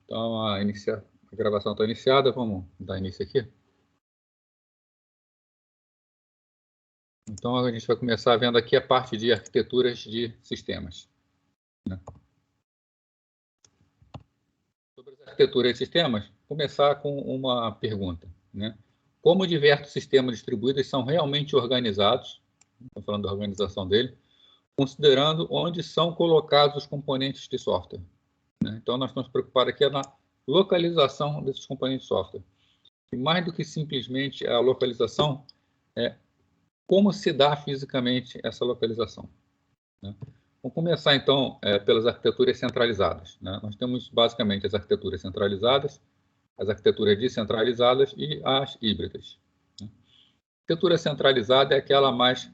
Então, a gravação está iniciada. Vamos dar início aqui. Então, a gente vai começar vendo aqui a parte de arquiteturas de sistemas. Sobre as arquiteturas de sistemas, começar com uma pergunta. Como diversos sistemas distribuídos são realmente organizados, estou falando da organização dele, considerando onde são colocados os componentes de software. Então, nós estamos preocupados aqui na localização desses componentes de software. E mais do que simplesmente a localização, como se dá fisicamente essa localização. Vamos começar, então, pelas arquiteturas centralizadas. Nós temos, basicamente, as arquiteturas centralizadas, as arquiteturas descentralizadas e as híbridas. A arquitetura centralizada é aquela mais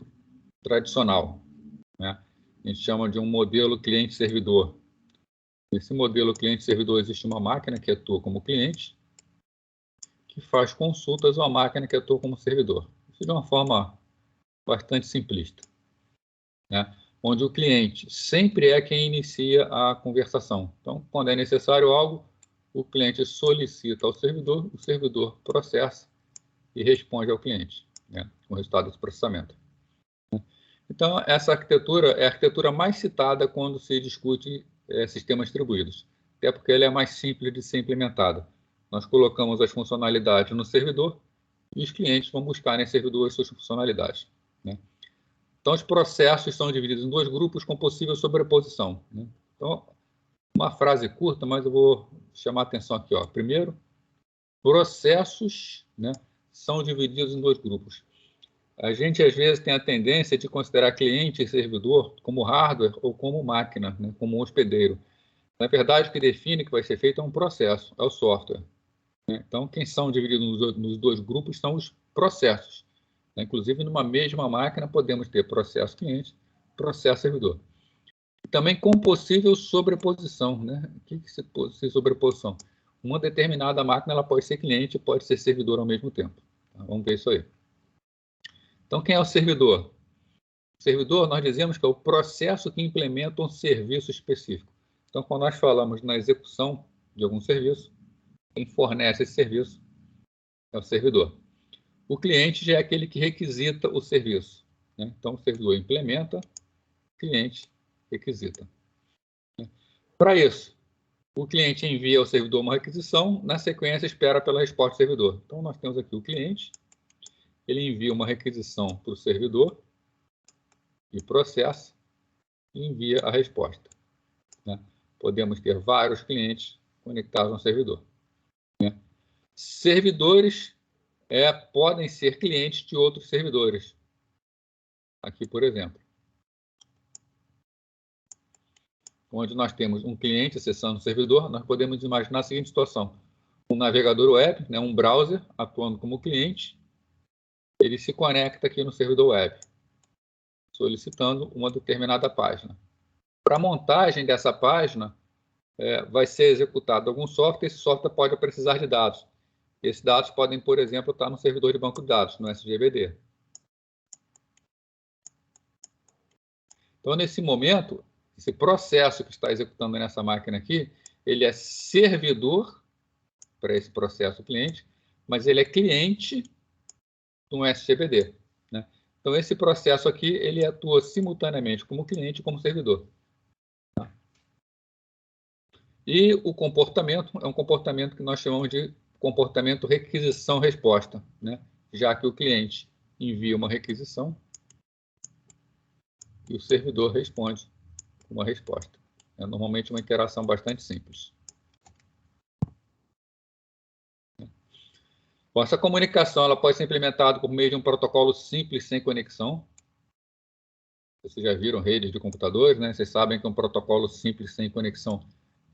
tradicional. A gente chama de um modelo cliente-servidor. Nesse modelo cliente-servidor existe uma máquina que atua como cliente, que faz consultas a uma máquina que atua como servidor. Isso de uma forma bastante simplista. Onde o cliente sempre é quem inicia a conversação. Então, quando é necessário algo, o cliente solicita ao servidor, o servidor processa e responde ao cliente, com o resultado desse processamento. Então, essa arquitetura é a arquitetura mais citada quando se discute sistemas distribuídos, até porque ela é mais simples de ser implementada. Nós colocamos as funcionalidades no servidor e os clientes vão buscar nesse servidor as suas funcionalidades. Então, os processos são divididos em dois grupos com possível sobreposição. Então, uma frase curta, mas eu vou chamar a atenção aqui. Primeiro, processos são divididos em dois grupos. A gente, às vezes, tem a tendência de considerar cliente e servidor como hardware ou como máquina, como um hospedeiro. Na verdade, o que define o que vai ser feito é um processo, é o software. Então, quem são divididos nos dois grupos são os processos. Inclusive, numa mesma máquina, podemos ter processo cliente, processo servidor. E também com possível sobreposição. O que é sobreposição? Uma determinada máquina ela pode ser cliente e pode ser servidor ao mesmo tempo. Vamos ver isso aí. Então, quem é o servidor? O servidor, nós dizemos que é o processo que implementa um serviço específico. Então, quando nós falamos na execução de algum serviço, quem fornece esse serviço é o servidor. O cliente já é aquele que requisita o serviço. Então, o servidor implementa, o cliente requisita. Para isso, o cliente envia ao servidor uma requisição, na sequência espera pela resposta do servidor. Então, nós temos aqui o cliente, ele envia uma requisição para o servidor, e processa, e envia a resposta. Podemos ter vários clientes conectados ao servidor. Servidores podem ser clientes de outros servidores. Aqui, por exemplo, onde nós temos um cliente acessando o servidor, nós podemos imaginar a seguinte situação. Um navegador web, um browser, atuando como cliente, ele se conecta aqui no servidor web, solicitando uma determinada página. Para a montagem dessa página, vai ser executado algum software, esse software pode precisar de dados. Esses dados podem, por exemplo, estar no servidor de banco de dados, no SGBD. Então, nesse momento, esse processo que está executando nessa máquina aqui, ele é servidor para esse processo cliente, mas ele é cliente de um SGBD. Então, esse processo aqui, ele atua simultaneamente como cliente e como servidor. E o comportamento é um comportamento que nós chamamos de comportamento requisição-resposta, já que o cliente envia uma requisição e o servidor responde com uma resposta. É normalmente uma interação bastante simples. Bom, essa comunicação ela pode ser implementada por meio de um protocolo simples sem conexão. Vocês já viram redes de computadores, Vocês sabem que um protocolo simples sem conexão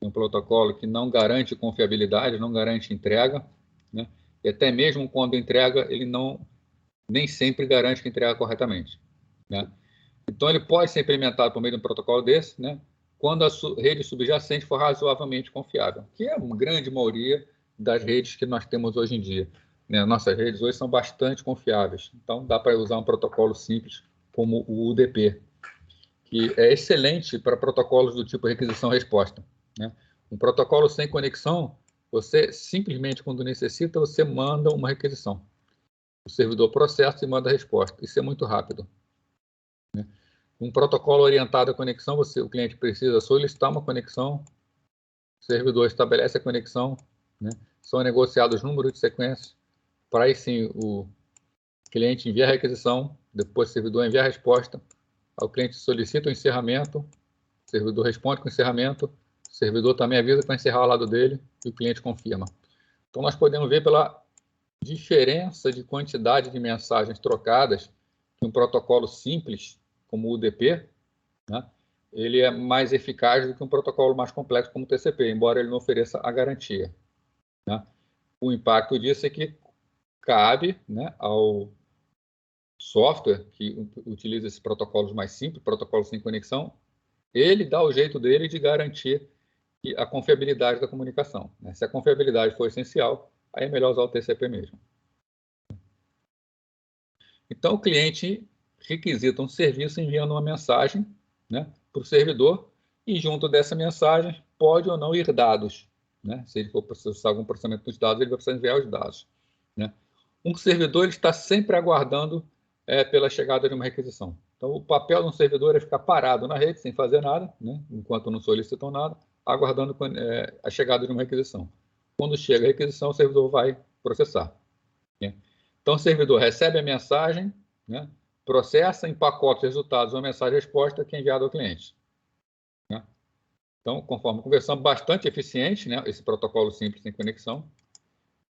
é um protocolo que não garante confiabilidade, não garante entrega, e até mesmo quando entrega, ele nem sempre garante que entrega corretamente. Então, ele pode ser implementado por meio de um protocolo desse, quando a rede subjacente for razoavelmente confiável, que é a grande maioria das redes que nós temos hoje em dia. Nossas redes hoje são bastante confiáveis, então dá para usar um protocolo simples como o UDP, que é excelente para protocolos do tipo requisição-resposta. Um protocolo sem conexão, você simplesmente, quando necessita, você manda uma requisição. O servidor processa e manda a resposta. Isso é muito rápido. Um protocolo orientado à conexão, o cliente precisa solicitar uma conexão, o servidor estabelece a conexão, né? São negociados números de sequências, para aí sim o cliente envia a requisição, depois o servidor envia a resposta, o cliente solicita o encerramento, o servidor responde com o encerramento, o servidor também avisa para encerrar ao lado dele e o cliente confirma. Então, nós podemos ver pela diferença de quantidade de mensagens trocadas que um protocolo simples, como o UDP, né, ele é mais eficaz do que um protocolo mais complexo como o TCP, embora ele não ofereça a garantia. Né? O impacto disso é que cabe, né, ao software que utiliza esses protocolos mais simples, protocolos sem conexão, ele dá o jeito dele de garantir a confiabilidade da comunicação. Né? Se a confiabilidade for essencial, aí é melhor usar o TCP mesmo. Então, o cliente requisita um serviço enviando uma mensagem, né, para o servidor, e junto dessa mensagem pode ou não ir dados. Né? Se ele for processar algum processamento dos dados, ele vai precisar enviar os dados. Né? Um servidor ele está sempre aguardando pela chegada de uma requisição. Então, o papel de um servidor é ficar parado na rede, sem fazer nada, né, enquanto não solicitam nada, aguardando a chegada de uma requisição. Quando chega a requisição, o servidor vai processar. Né? Então, o servidor recebe a mensagem, né, processa, empacota os resultados, uma mensagem-resposta que é enviada ao cliente. Né? Então, conforme conversamos, bastante eficiente, né, esse protocolo simples sem conexão,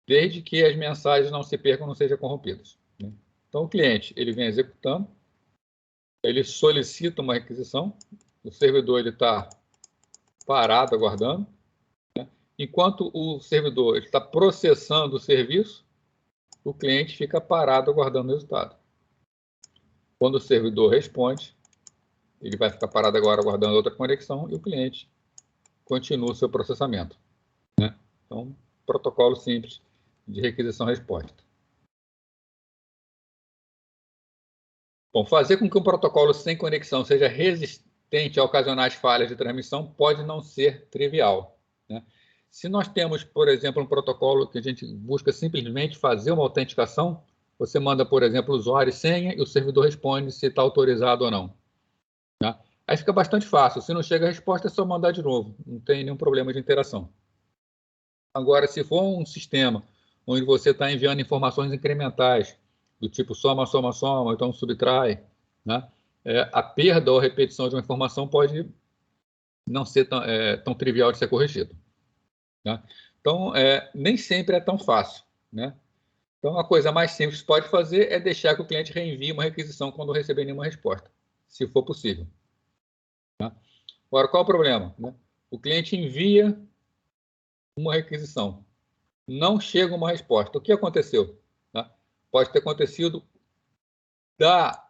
desde que as mensagens não se percam, não sejam corrompidas. Né? Então, o cliente ele vem executando, ele solicita uma requisição, o servidor está parado, aguardando, né? Enquanto o servidor está processando o serviço, o cliente fica parado, aguardando o resultado. Quando o servidor responde, ele vai ficar parado agora, aguardando outra conexão, e o cliente continua o seu processamento. Né? Então, protocolo simples de requisição-resposta. Bom, fazer com que um protocolo sem conexão seja resistente a ocasionais falhas de transmissão pode não ser trivial. Né? Se nós temos, por exemplo, um protocolo que a gente busca simplesmente fazer uma autenticação, você manda, por exemplo, usuário e senha e o servidor responde se está autorizado ou não. Né? Aí fica bastante fácil. Se não chega a resposta, é só mandar de novo. Não tem nenhum problema de interação. Agora, se for um sistema onde você está enviando informações incrementais, do tipo soma, soma, soma, então subtrai, né? A perda ou repetição de uma informação pode não ser tão trivial de ser corrigido. Né? Então, nem sempre é tão fácil. Né? Então, a coisa mais simples que pode fazer é deixar que o cliente reenvie uma requisição quando receber nenhuma resposta, se for possível. Né? Agora, qual é o problema? Né? O cliente envia uma requisição, não chega uma resposta. O que aconteceu? Né? Pode ter acontecido da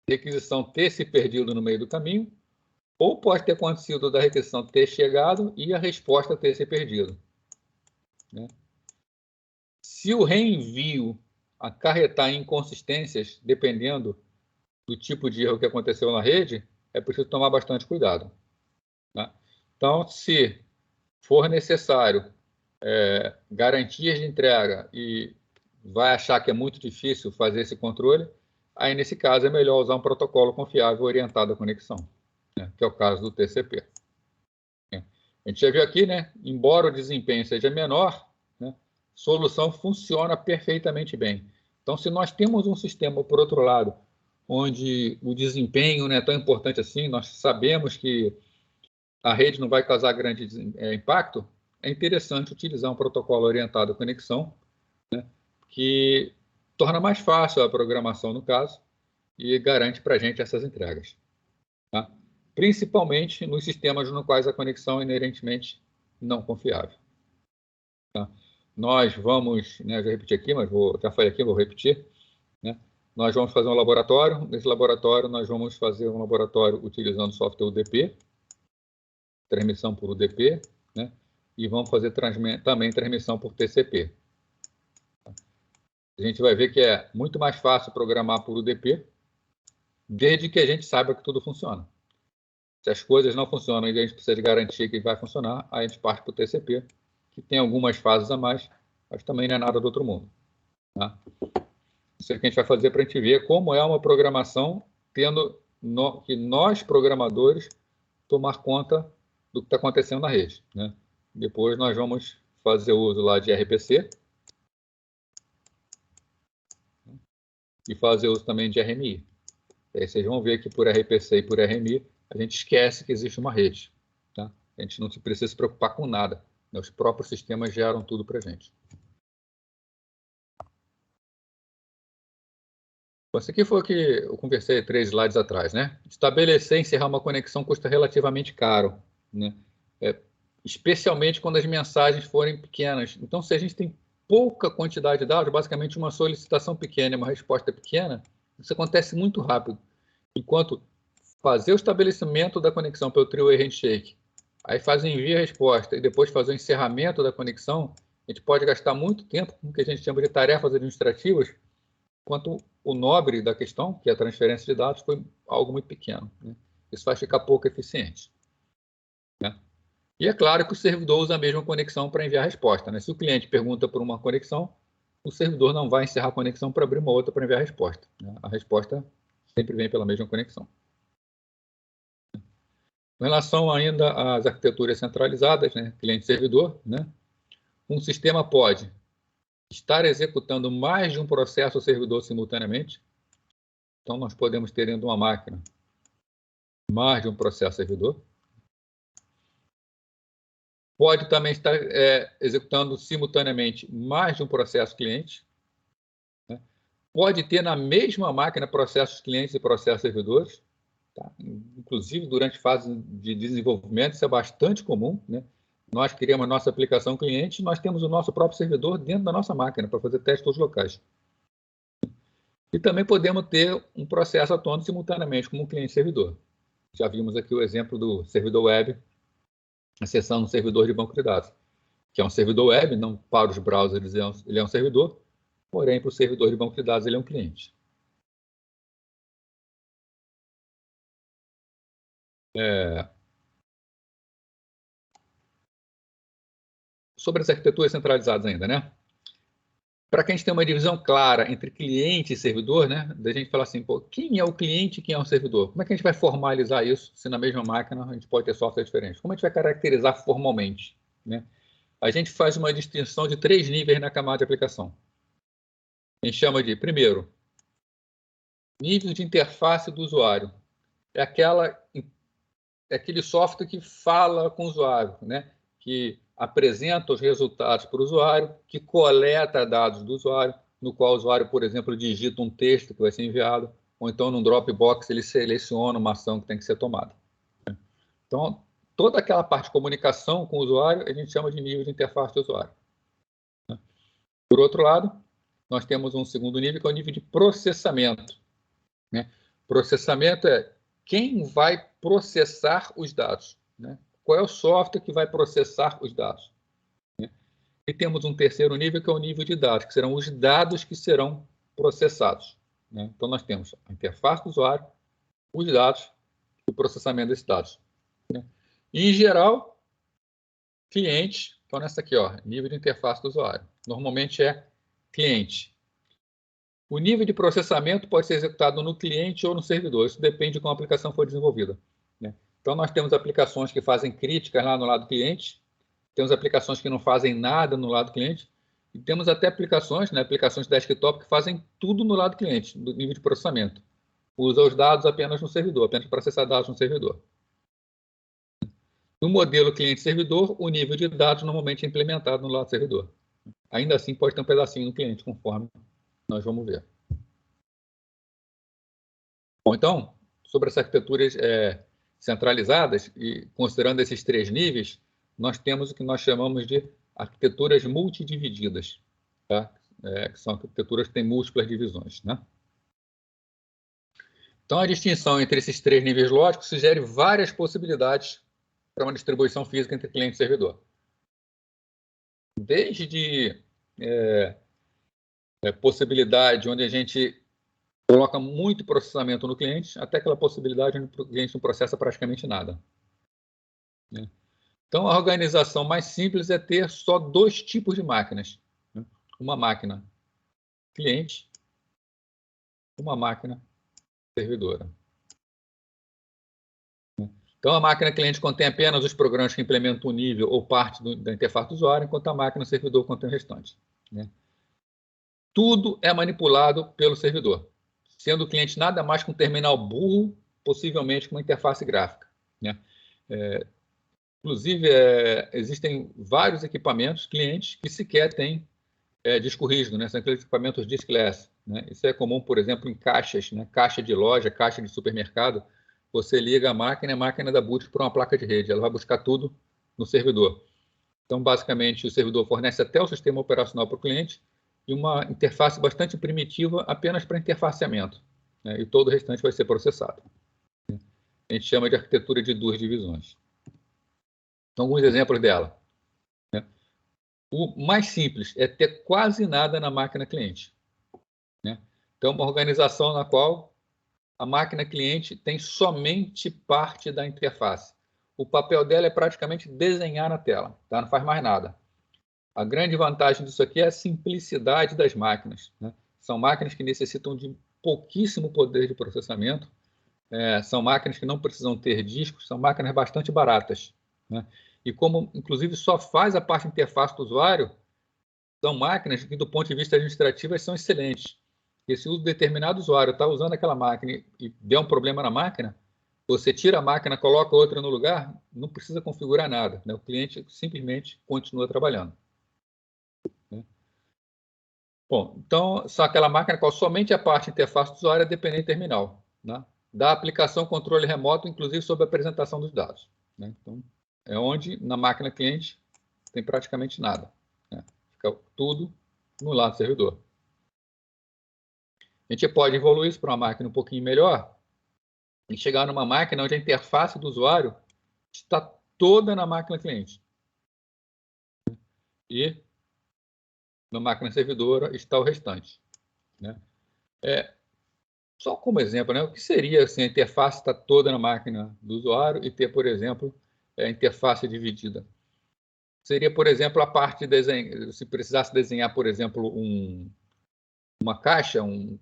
requisição ter se perdido no meio do caminho, ou pode ter acontecido da requisição ter chegado e a resposta ter se perdido. Né? Se o reenvio acarretar inconsistências, dependendo do tipo de erro que aconteceu na rede, é preciso tomar bastante cuidado. Né? Então, se for necessário garantias de entrega e vai achar que é muito difícil fazer esse controle, aí nesse caso é melhor usar um protocolo confiável orientado à conexão, né, que é o caso do TCP. A gente já viu aqui, né, embora o desempenho seja menor, né, a solução funciona perfeitamente bem. Então, se nós temos um sistema, por outro lado, onde o desempenho não é tão importante assim, nós sabemos que a rede não vai causar grande impacto, é interessante utilizar um protocolo orientado à conexão, né, que torna mais fácil a programação, no caso, e garante para a gente essas entregas. Tá? Principalmente nos sistemas no quais a conexão é inerentemente não confiável. Tá? Nós vamos, né, já repeti aqui, mas já falei aqui, vou repetir, né? Nós vamos fazer um laboratório. Nesse laboratório, nós vamos fazer um laboratório utilizando o software UDP, transmissão por UDP, né? E vamos fazer também transmissão por TCP. A gente vai ver que é muito mais fácil programar por UDP, desde que a gente saiba que tudo funciona. Se as coisas não funcionam e a gente precisa de garantir que vai funcionar, aí a gente parte para o TCP, que tem algumas fases a mais, mas também não é nada do outro mundo. Tá? Isso é o que a gente vai fazer para a gente ver como é uma programação tendo que nós, programadores, tomar conta do que está acontecendo na rede. Né? Depois nós vamos fazer uso lá de RPC e fazer uso também de RMI. E aí vocês vão ver que por RPC e por RMI a gente esquece que existe uma rede. Tá? A gente não precisa se preocupar com nada. Os próprios sistemas geram tudo para a gente. Isso aqui foi o que eu conversei 3 slides atrás, né? Estabelecer e encerrar uma conexão custa relativamente caro, né? Especialmente quando as mensagens forem pequenas. Então, se a gente tem pouca quantidade de dados, basicamente uma solicitação pequena e uma resposta pequena, isso acontece muito rápido. Enquanto fazer o estabelecimento da conexão pelo three-way handshake, aí faz o envio e resposta, e depois fazer o encerramento da conexão, a gente pode gastar muito tempo com o que a gente chama de tarefas administrativas, enquanto o nobre da questão, que é a transferência de dados, foi algo muito pequeno. Né? Isso vai ficar pouco eficiente. Né? E é claro que o servidor usa a mesma conexão para enviar a resposta. Né? Se o cliente pergunta por uma conexão, o servidor não vai encerrar a conexão para abrir uma outra para enviar a resposta. Né? A resposta sempre vem pela mesma conexão. Com relação ainda às arquiteturas centralizadas, né? Cliente-servidor, né? Um sistema pode estar executando mais de um processo servidor simultaneamente. Então, nós podemos ter dentro de uma máquina mais de um processo servidor. Pode também estar executando simultaneamente mais de um processo cliente. Né? Pode ter na mesma máquina processos clientes e processos servidores. Tá? Inclusive, durante fase de desenvolvimento, isso é bastante comum. Né? Nós criamos a nossa aplicação cliente, nós temos o nosso próprio servidor dentro da nossa máquina para fazer testes locais. E também podemos ter um processo atuando simultaneamente como cliente-servidor. Já vimos aqui o exemplo do servidor web acessando um servidor de banco de dados, que é um servidor web, não para os browsers ele é um servidor, porém para o servidor de banco de dados ele é um cliente. Sobre as arquiteturas centralizadas ainda, né? Para que a gente tenha uma divisão clara entre cliente e servidor, né? Da gente falar assim, pô, quem é o cliente e quem é o servidor? Como é que a gente vai formalizar isso se na mesma máquina a gente pode ter software diferente? Como a gente vai caracterizar formalmente, né? A gente faz uma distinção de 3 níveis na camada de aplicação. A gente chama de, primeiro, nível de interface do usuário. É aquele software que fala com o usuário, né? Que apresenta os resultados para o usuário, que coleta dados do usuário, no qual o usuário, por exemplo, digita um texto que vai ser enviado, ou então no Dropbox ele seleciona uma ação que tem que ser tomada. Então, toda aquela parte de comunicação com o usuário, a gente chama de nível de interface do usuário. Por outro lado, nós temos um segundo nível, que é o nível de processamento. Né? Processamento é quem vai processar os dados. Né? Qual é o software que vai processar os dados? Né? E temos um terceiro nível, que é o nível de dados, que serão os dados que serão processados. Né? Então, nós temos a interface do usuário, os dados e o processamento desses dados. Né? E, em geral, clientes, então nessa aqui, ó, nível de interface do usuário. Normalmente é cliente. O nível de processamento pode ser executado no cliente ou no servidor. Isso depende de como a aplicação for desenvolvida. Né? Então, nós temos aplicações que fazem críticas lá no lado cliente, temos aplicações que não fazem nada no lado cliente, e temos até aplicações, né, aplicações desktop, que fazem tudo no lado cliente, do nível de processamento. Usa os dados apenas no servidor, apenas para acessar dados no servidor. No modelo cliente-servidor, o nível de dados normalmente é implementado no lado servidor. Ainda assim, pode ter um pedacinho no cliente, conforme nós vamos ver. Bom, então, sobre as arquiteturas centralizadas, e considerando esses 3 níveis, nós temos o que nós chamamos de arquiteturas multidivididas, tá? Que são arquiteturas que têm múltiplas divisões. Né? Então, a distinção entre esses 3 níveis lógicos sugere várias possibilidades para uma distribuição física entre cliente e servidor. Desde possibilidade onde a gente coloca muito processamento no cliente, até aquela possibilidade onde o cliente não processa praticamente nada. Né? Então, a organização mais simples é ter só 2 tipos de máquinas. Né? Uma máquina cliente, uma máquina servidora. Então, a máquina cliente contém apenas os programas que implementam o nível ou parte da interface do usuário, enquanto a máquina servidor contém o restante. Né? Tudo é manipulado pelo servidor, sendo o cliente nada mais que um terminal burro, possivelmente com uma interface gráfica. Né? Inclusive, existem vários equipamentos clientes que sequer têm disco rígido, né? São aqueles equipamentos diskless. Né? Isso é comum, por exemplo, em caixas, né? Caixa de loja, caixa de supermercado. Você liga a máquina dá boot para uma placa de rede. Ela vai buscar tudo no servidor. Então, basicamente, o servidor fornece até o sistema operacional para o cliente e uma interface bastante primitiva apenas para interfaceamento. Né? E todo o restante vai ser processado. A gente chama de arquitetura de 2 divisões. Então, alguns exemplos dela. Né? O mais simples é ter quase nada na máquina cliente. Né? Então, uma organização na qual a máquina cliente tem somente parte da interface. O papel dela é praticamente desenhar na tela, tá? Não faz mais nada. A grande vantagem disso aqui é a simplicidade das máquinas. Né? São máquinas que necessitam de pouquíssimo poder de processamento, são máquinas que não precisam ter discos, são máquinas bastante baratas. Né? E como, inclusive, só faz a parte interface do usuário, são máquinas que, do ponto de vista administrativo, são excelentes. Porque se um determinado usuário está usando aquela máquina e der um problema na máquina, você tira a máquina, coloca outra no lugar, não precisa configurar nada. Né? O cliente simplesmente continua trabalhando. Né? Bom, então, só aquela máquina qual somente a parte interface do usuário é dependente terminal. Né? Da aplicação controle remoto, inclusive sobre a apresentação dos dados. Né? Então, é onde, na máquina cliente, tem praticamente nada. Né? Fica tudo no lado do servidor. A gente pode evoluir isso para uma máquina um pouquinho melhor e chegar numa máquina onde a interface do usuário está toda na máquina cliente. E na máquina servidora está o restante. Né? Só como exemplo, né? O que seria assim, a interface está toda na máquina do usuário e ter, por exemplo, a interface dividida? Seria, por exemplo, a parte de desenho. Se precisasse desenhar, por exemplo, uma caixa, um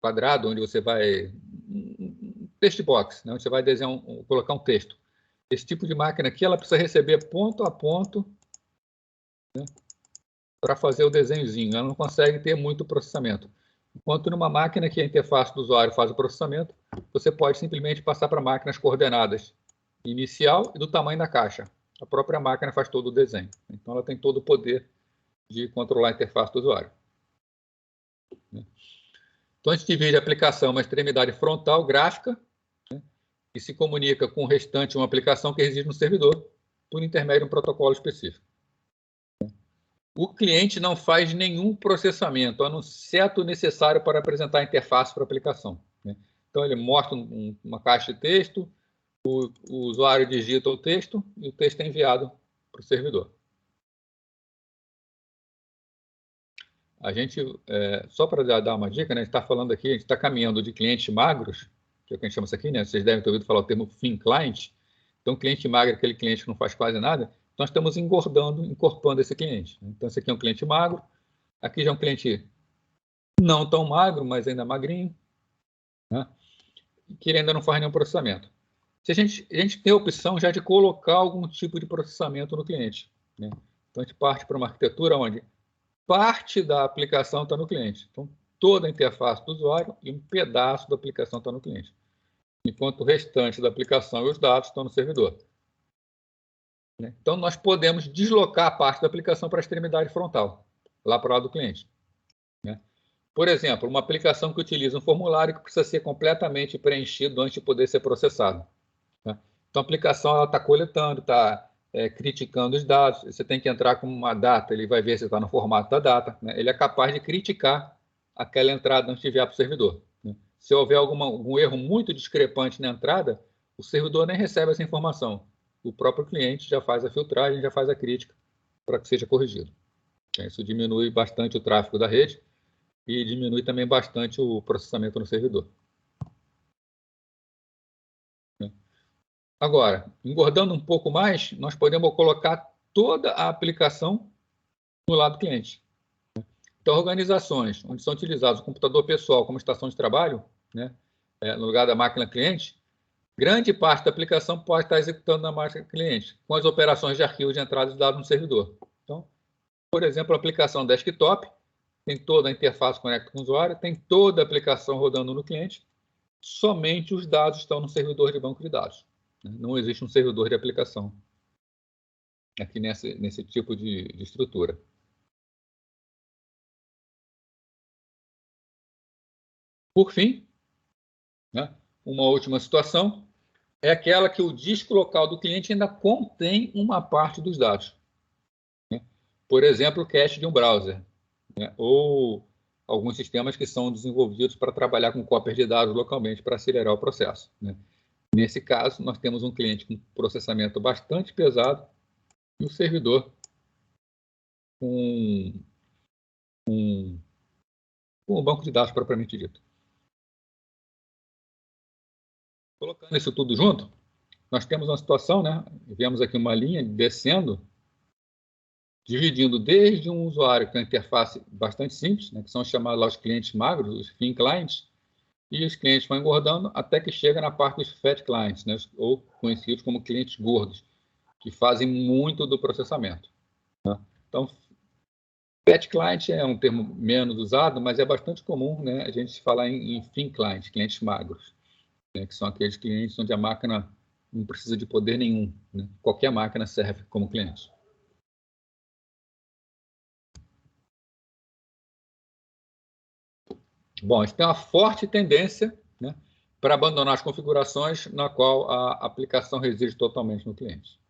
quadrado onde você vai... um text box, né? Onde você vai desenhar colocar um texto. Esse tipo de máquina aqui, ela precisa receber ponto a ponto, né, para fazer o desenhozinho. Ela não consegue ter muito processamento. Enquanto numa máquina que a interface do usuário faz o processamento, você pode simplesmente passar para a máquina as coordenadas inicial e do tamanho da caixa. A própria máquina faz todo o desenho. Então, ela tem todo o poder de controlar a interface do usuário. Então, a gente divide a aplicação uma extremidade frontal gráfica, né, que se comunica com o restante de uma aplicação que reside no servidor, por intermédio de um protocolo específico. O cliente não faz nenhum processamento, a não ser o necessário para apresentar a interface para a aplicação. Né? Então, ele mostra uma caixa de texto, o usuário digita o texto e o texto é enviado para o servidor. A gente, só para dar uma dica, né, a gente está falando aqui, a gente está caminhando de clientes magros, que é o que a gente chama isso aqui, né? Vocês devem ter ouvido falar o termo thin client. Então, cliente magro é aquele cliente que não faz quase nada. Nós estamos encorpando esse cliente. Então, esse aqui é um cliente magro, aqui já é um cliente não tão magro, mas ainda magrinho, né? Que ele ainda não faz nenhum processamento. A gente tem a opção já de colocar algum tipo de processamento no cliente. Né? Então, a gente parte para uma arquitetura onde parte da aplicação está no cliente. Então, toda a interface do usuário e um pedaço da aplicação está no cliente. Enquanto o restante da aplicação e os dados estão no servidor. Então, nós podemos deslocar a parte da aplicação para a extremidade frontal, lá para o lado do cliente. Né? Por exemplo, uma aplicação que utiliza um formulário que precisa ser completamente preenchido antes de poder ser processado. Né? Então, a aplicação está coletando, está criticando os dados. Você tem que entrar com uma data, ele vai ver se está no formato da data. Né? Ele é capaz de criticar aquela entrada antes de enviar para o servidor. Né? Se houver algum erro muito discrepante na entrada, o servidor nem recebe essa informação. O próprio cliente já faz a filtragem, já faz a crítica para que seja corrigido. Isso diminui bastante o tráfego da rede e diminui também bastante o processamento no servidor. Agora, engordando um pouco mais, nós podemos colocar toda a aplicação no lado cliente. Então, organizações onde são utilizados o computador pessoal como estação de trabalho, né, no lugar da máquina cliente, grande parte da aplicação pode estar executando na máquina cliente, com as operações de arquivo de entrada de dados no servidor. Então, por exemplo, a aplicação desktop tem toda a interface conecta com o usuário, tem toda a aplicação rodando no cliente, somente os dados estão no servidor de banco de dados. Não existe um servidor de aplicação aqui nesse tipo de estrutura. Por fim, né, uma última situação é aquela que o disco local do cliente ainda contém uma parte dos dados. Né? Por exemplo, o cache de um browser, né? Ou alguns sistemas que são desenvolvidos para trabalhar com cópias de dados localmente para acelerar o processo. Né? Nesse caso, nós temos um cliente com processamento bastante pesado e o servidor com um banco de dados propriamente dito. Colocando isso tudo junto, nós temos uma situação, né? Vemos aqui uma linha descendo, dividindo desde um usuário com a interface bastante simples, né, que são chamados lá os clientes magros, os thin clients, e os clientes vão engordando até que chega na parte dos fat clients, né, ou conhecidos como clientes gordos, que fazem muito do processamento. Né? Então, fat client é um termo menos usado, mas é bastante comum, né, a gente falar em thin clients, clientes magros, né, que são aqueles clientes onde a máquina não precisa de poder nenhum. Né? Qualquer máquina serve como cliente. Bom, a gente tem uma forte tendência, né, para abandonar as configurações na qual a aplicação reside totalmente no cliente.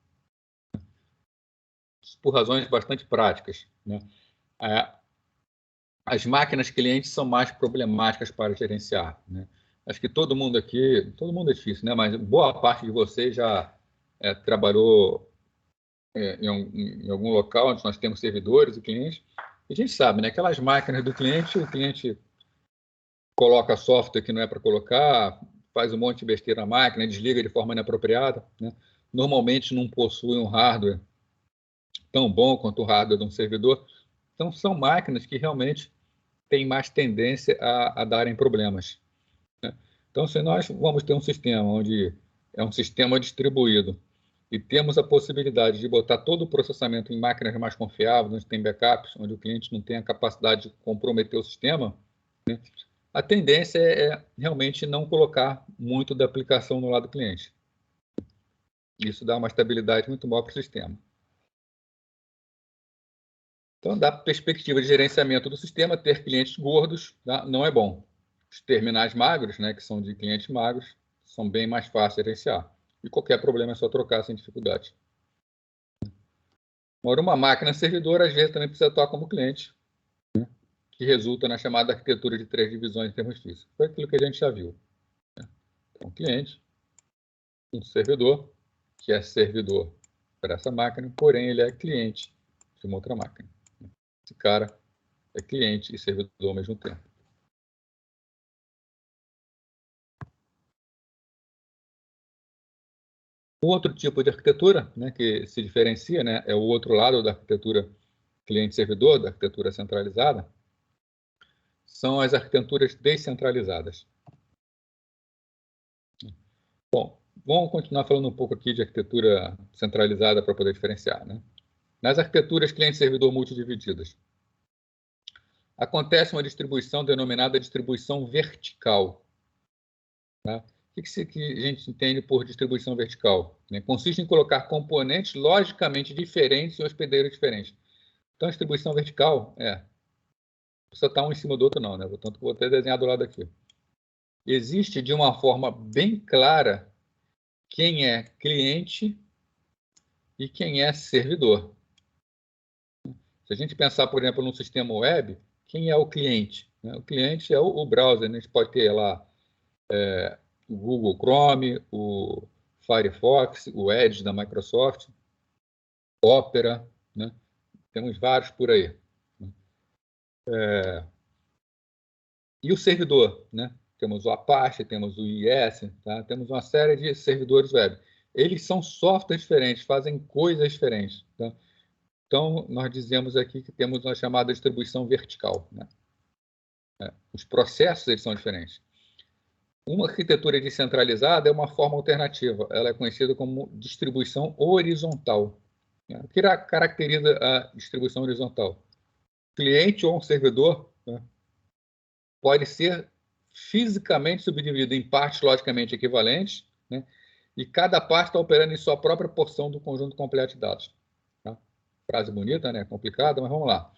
Por razões bastante práticas. Né? As máquinas clientes são mais problemáticas para gerenciar. Né? Acho que todo mundo aqui, todo mundo é difícil, né? Mas boa parte de vocês já trabalhou em algum local onde nós temos servidores e clientes. E a gente sabe, né? Aquelas máquinas do cliente, o cliente coloca software que não é para colocar, faz um monte de besteira na máquina, desliga de forma inapropriada. Né? Normalmente não possui um hardware tão bom quanto o hardware de um servidor. Então, são máquinas que realmente têm mais tendência a darem problemas. Né? Então, se nós vamos ter um sistema onde é um sistema distribuído e temos a possibilidade de botar todo o processamento em máquinas mais confiáveis, onde tem backups, onde o cliente não tem a capacidade de comprometer o sistema, né? A tendência é realmente não colocar muito da aplicação no lado do cliente. Isso dá uma estabilidade muito maior para o sistema. Então, da perspectiva de gerenciamento do sistema, ter clientes gordos, tá, não é bom. Os terminais magros, né, que são de clientes magros, são bem mais fáceis de gerenciar. E qualquer problema é só trocar sem dificuldade. Agora, uma máquina servidora, às vezes, também precisa atuar como cliente, né, que resulta na chamada arquitetura de 3 divisões em termos físicos. Foi aquilo que a gente já viu. Né? Então, cliente, um servidor, que é servidor para essa máquina, porém ele é cliente de uma outra máquina. Esse cara é cliente e servidor ao mesmo tempo. O outro tipo de arquitetura, né, que se diferencia, né, é o outro lado da arquitetura cliente-servidor, da arquitetura centralizada, são as arquiteturas descentralizadas. Bom, vamos continuar falando um pouco aqui de arquitetura centralizada para poder diferenciar. Né? Nas arquiteturas cliente-servidor multidivididas, acontece uma distribuição denominada distribuição vertical. Tá? O que a gente entende por distribuição vertical? Né? Consiste em colocar componentes logicamente diferentes em hospedeiros diferentes. Então, a distribuição vertical não precisa estar um em cima do outro, não. Né? Portanto, vou até desenhar do lado aqui. Existe de uma forma bem clara quem é cliente e quem é servidor. Se a gente pensar, por exemplo, num sistema web, quem é o cliente? O cliente é o browser. Né? A gente pode ter lá o Google Chrome, o Firefox, o Edge da Microsoft, Opera, né? Temos vários por aí. E o servidor, né? Temos o Apache, temos o IIS, tá? Temos uma série de servidores web. Eles são softwares diferentes, fazem coisas diferentes. Tá? Então, nós dizemos aqui que temos uma chamada distribuição vertical. Né? Os processos eles são diferentes. Uma arquitetura descentralizada é uma forma alternativa. Ela é conhecida como distribuição horizontal. O que caracteriza a distribuição horizontal? Cliente ou um servidor, né, pode ser fisicamente subdividido em partes logicamente equivalentes, né, e cada parte está operando em sua própria porção do conjunto completo de dados. Tá? Frase bonita, né? Complicada, mas vamos lá.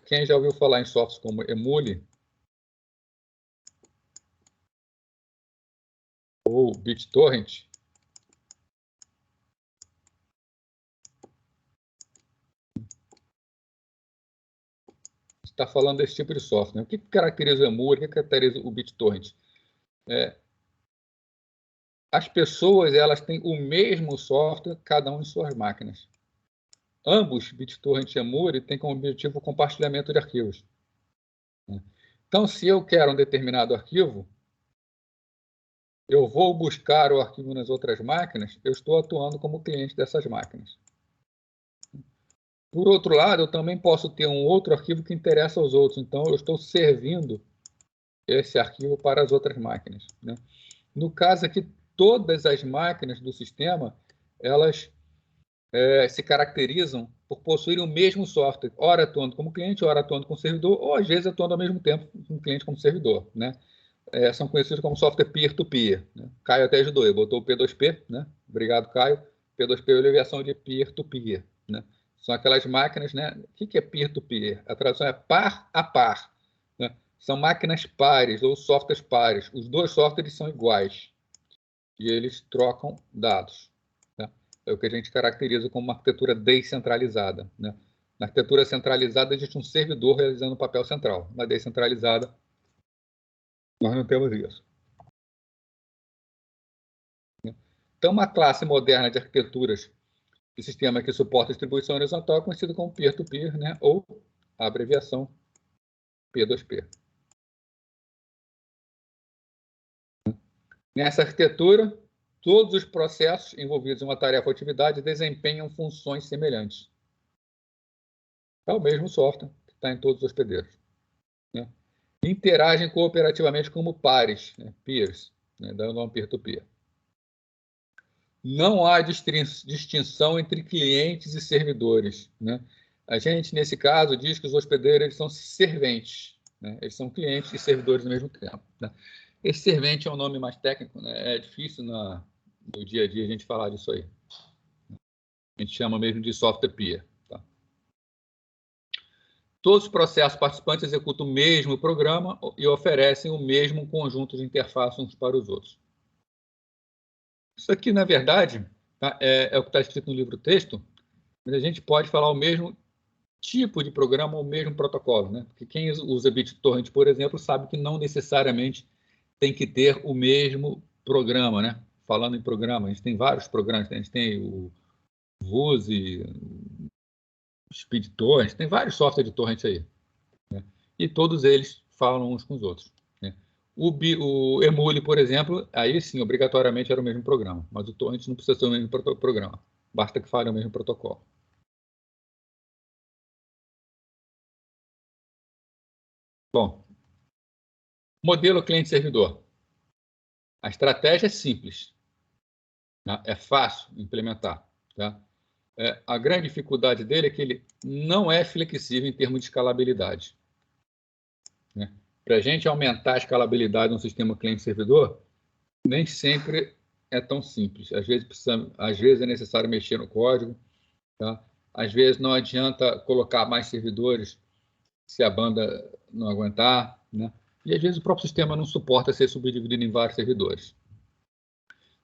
Quem já ouviu falar em softwares como Emule ou BitTorrent, está falando desse tipo de software. Né? O que caracteriza o Emule? O que caracteriza o BitTorrent? As pessoas elas têm o mesmo software, cada um em suas máquinas. Ambos, BitTorrent e Emule, têm como objetivo o compartilhamento de arquivos. Então, se eu quero um determinado arquivo, eu vou buscar o arquivo nas outras máquinas, eu estou atuando como cliente dessas máquinas. Por outro lado, eu também posso ter um outro arquivo que interessa aos outros, então eu estou servindo esse arquivo para as outras máquinas. Né? No caso aqui, todas as máquinas do sistema, elas se caracterizam por possuírem o mesmo software, ora atuando como cliente, ora atuando como servidor, ou às vezes atuando ao mesmo tempo como cliente como servidor. Né? São conhecidos como software peer-to-peer. Né? Caio até ajudou, ele botou o P2P, né? Obrigado, Caio. P2P é a abreviação de peer-to-peer. Né? São aquelas máquinas, né? O que é peer-to-peer? A tradução é par a par. Né? São máquinas pares ou softwares pares. Os dois softwares são iguais e eles trocam dados. Né? É o que a gente caracteriza como uma arquitetura descentralizada. Né? Na arquitetura centralizada, existe um servidor realizando o papel central. Na descentralizada, nós não temos isso. Então, uma classe moderna de arquiteturas de sistema que suporta distribuição horizontal é conhecido como peer-to-peer, né? Ou a abreviação P2P. Nessa arquitetura, todos os processos envolvidos em uma tarefa ou atividade desempenham funções semelhantes. É o mesmo software que está em todos os hospedeiros. Né? Interagem cooperativamente como pares, né? Peers, né? Dando um peer-to-peer. Não há distinção entre clientes e servidores. Né? A gente, nesse caso, diz que os hospedeiros eles são serventes. Né? Eles são clientes e servidores ao mesmo tempo. Né? Esse servente é um nome mais técnico, né? É difícil no dia a dia a gente falar disso aí. A gente chama mesmo de software peer. Tá? Todos os processos participantes executam o mesmo programa e oferecem o mesmo conjunto de interfaces uns para os outros. Isso aqui, na verdade, tá? É o que está escrito no livro-texto, mas a gente pode falar o mesmo tipo de programa ou o mesmo protocolo. Né? Porque quem usa BitTorrent, por exemplo, sabe que não necessariamente tem que ter o mesmo programa. Né? Falando em programa, a gente tem vários programas. A gente tem o Vuse, o SpeedTorrent, tem vários softwares de torrent aí. Né? E todos eles falam uns com os outros. Né? O Emule, por exemplo, aí sim, obrigatoriamente era o mesmo programa, mas o torrent não precisa ser o mesmo programa, basta que fale o mesmo protocolo. Bom, modelo cliente-servidor. A estratégia é simples, né? É fácil implementar. Tá? A grande dificuldade dele é que ele não é flexível em termos de escalabilidade. Né? Para a gente aumentar a escalabilidade no sistema cliente-servidor, nem sempre é tão simples. Às vezes é necessário mexer no código. Tá? Às vezes não adianta colocar mais servidores se a banda não aguentar. Né? E às vezes o próprio sistema não suporta ser subdividido em vários servidores.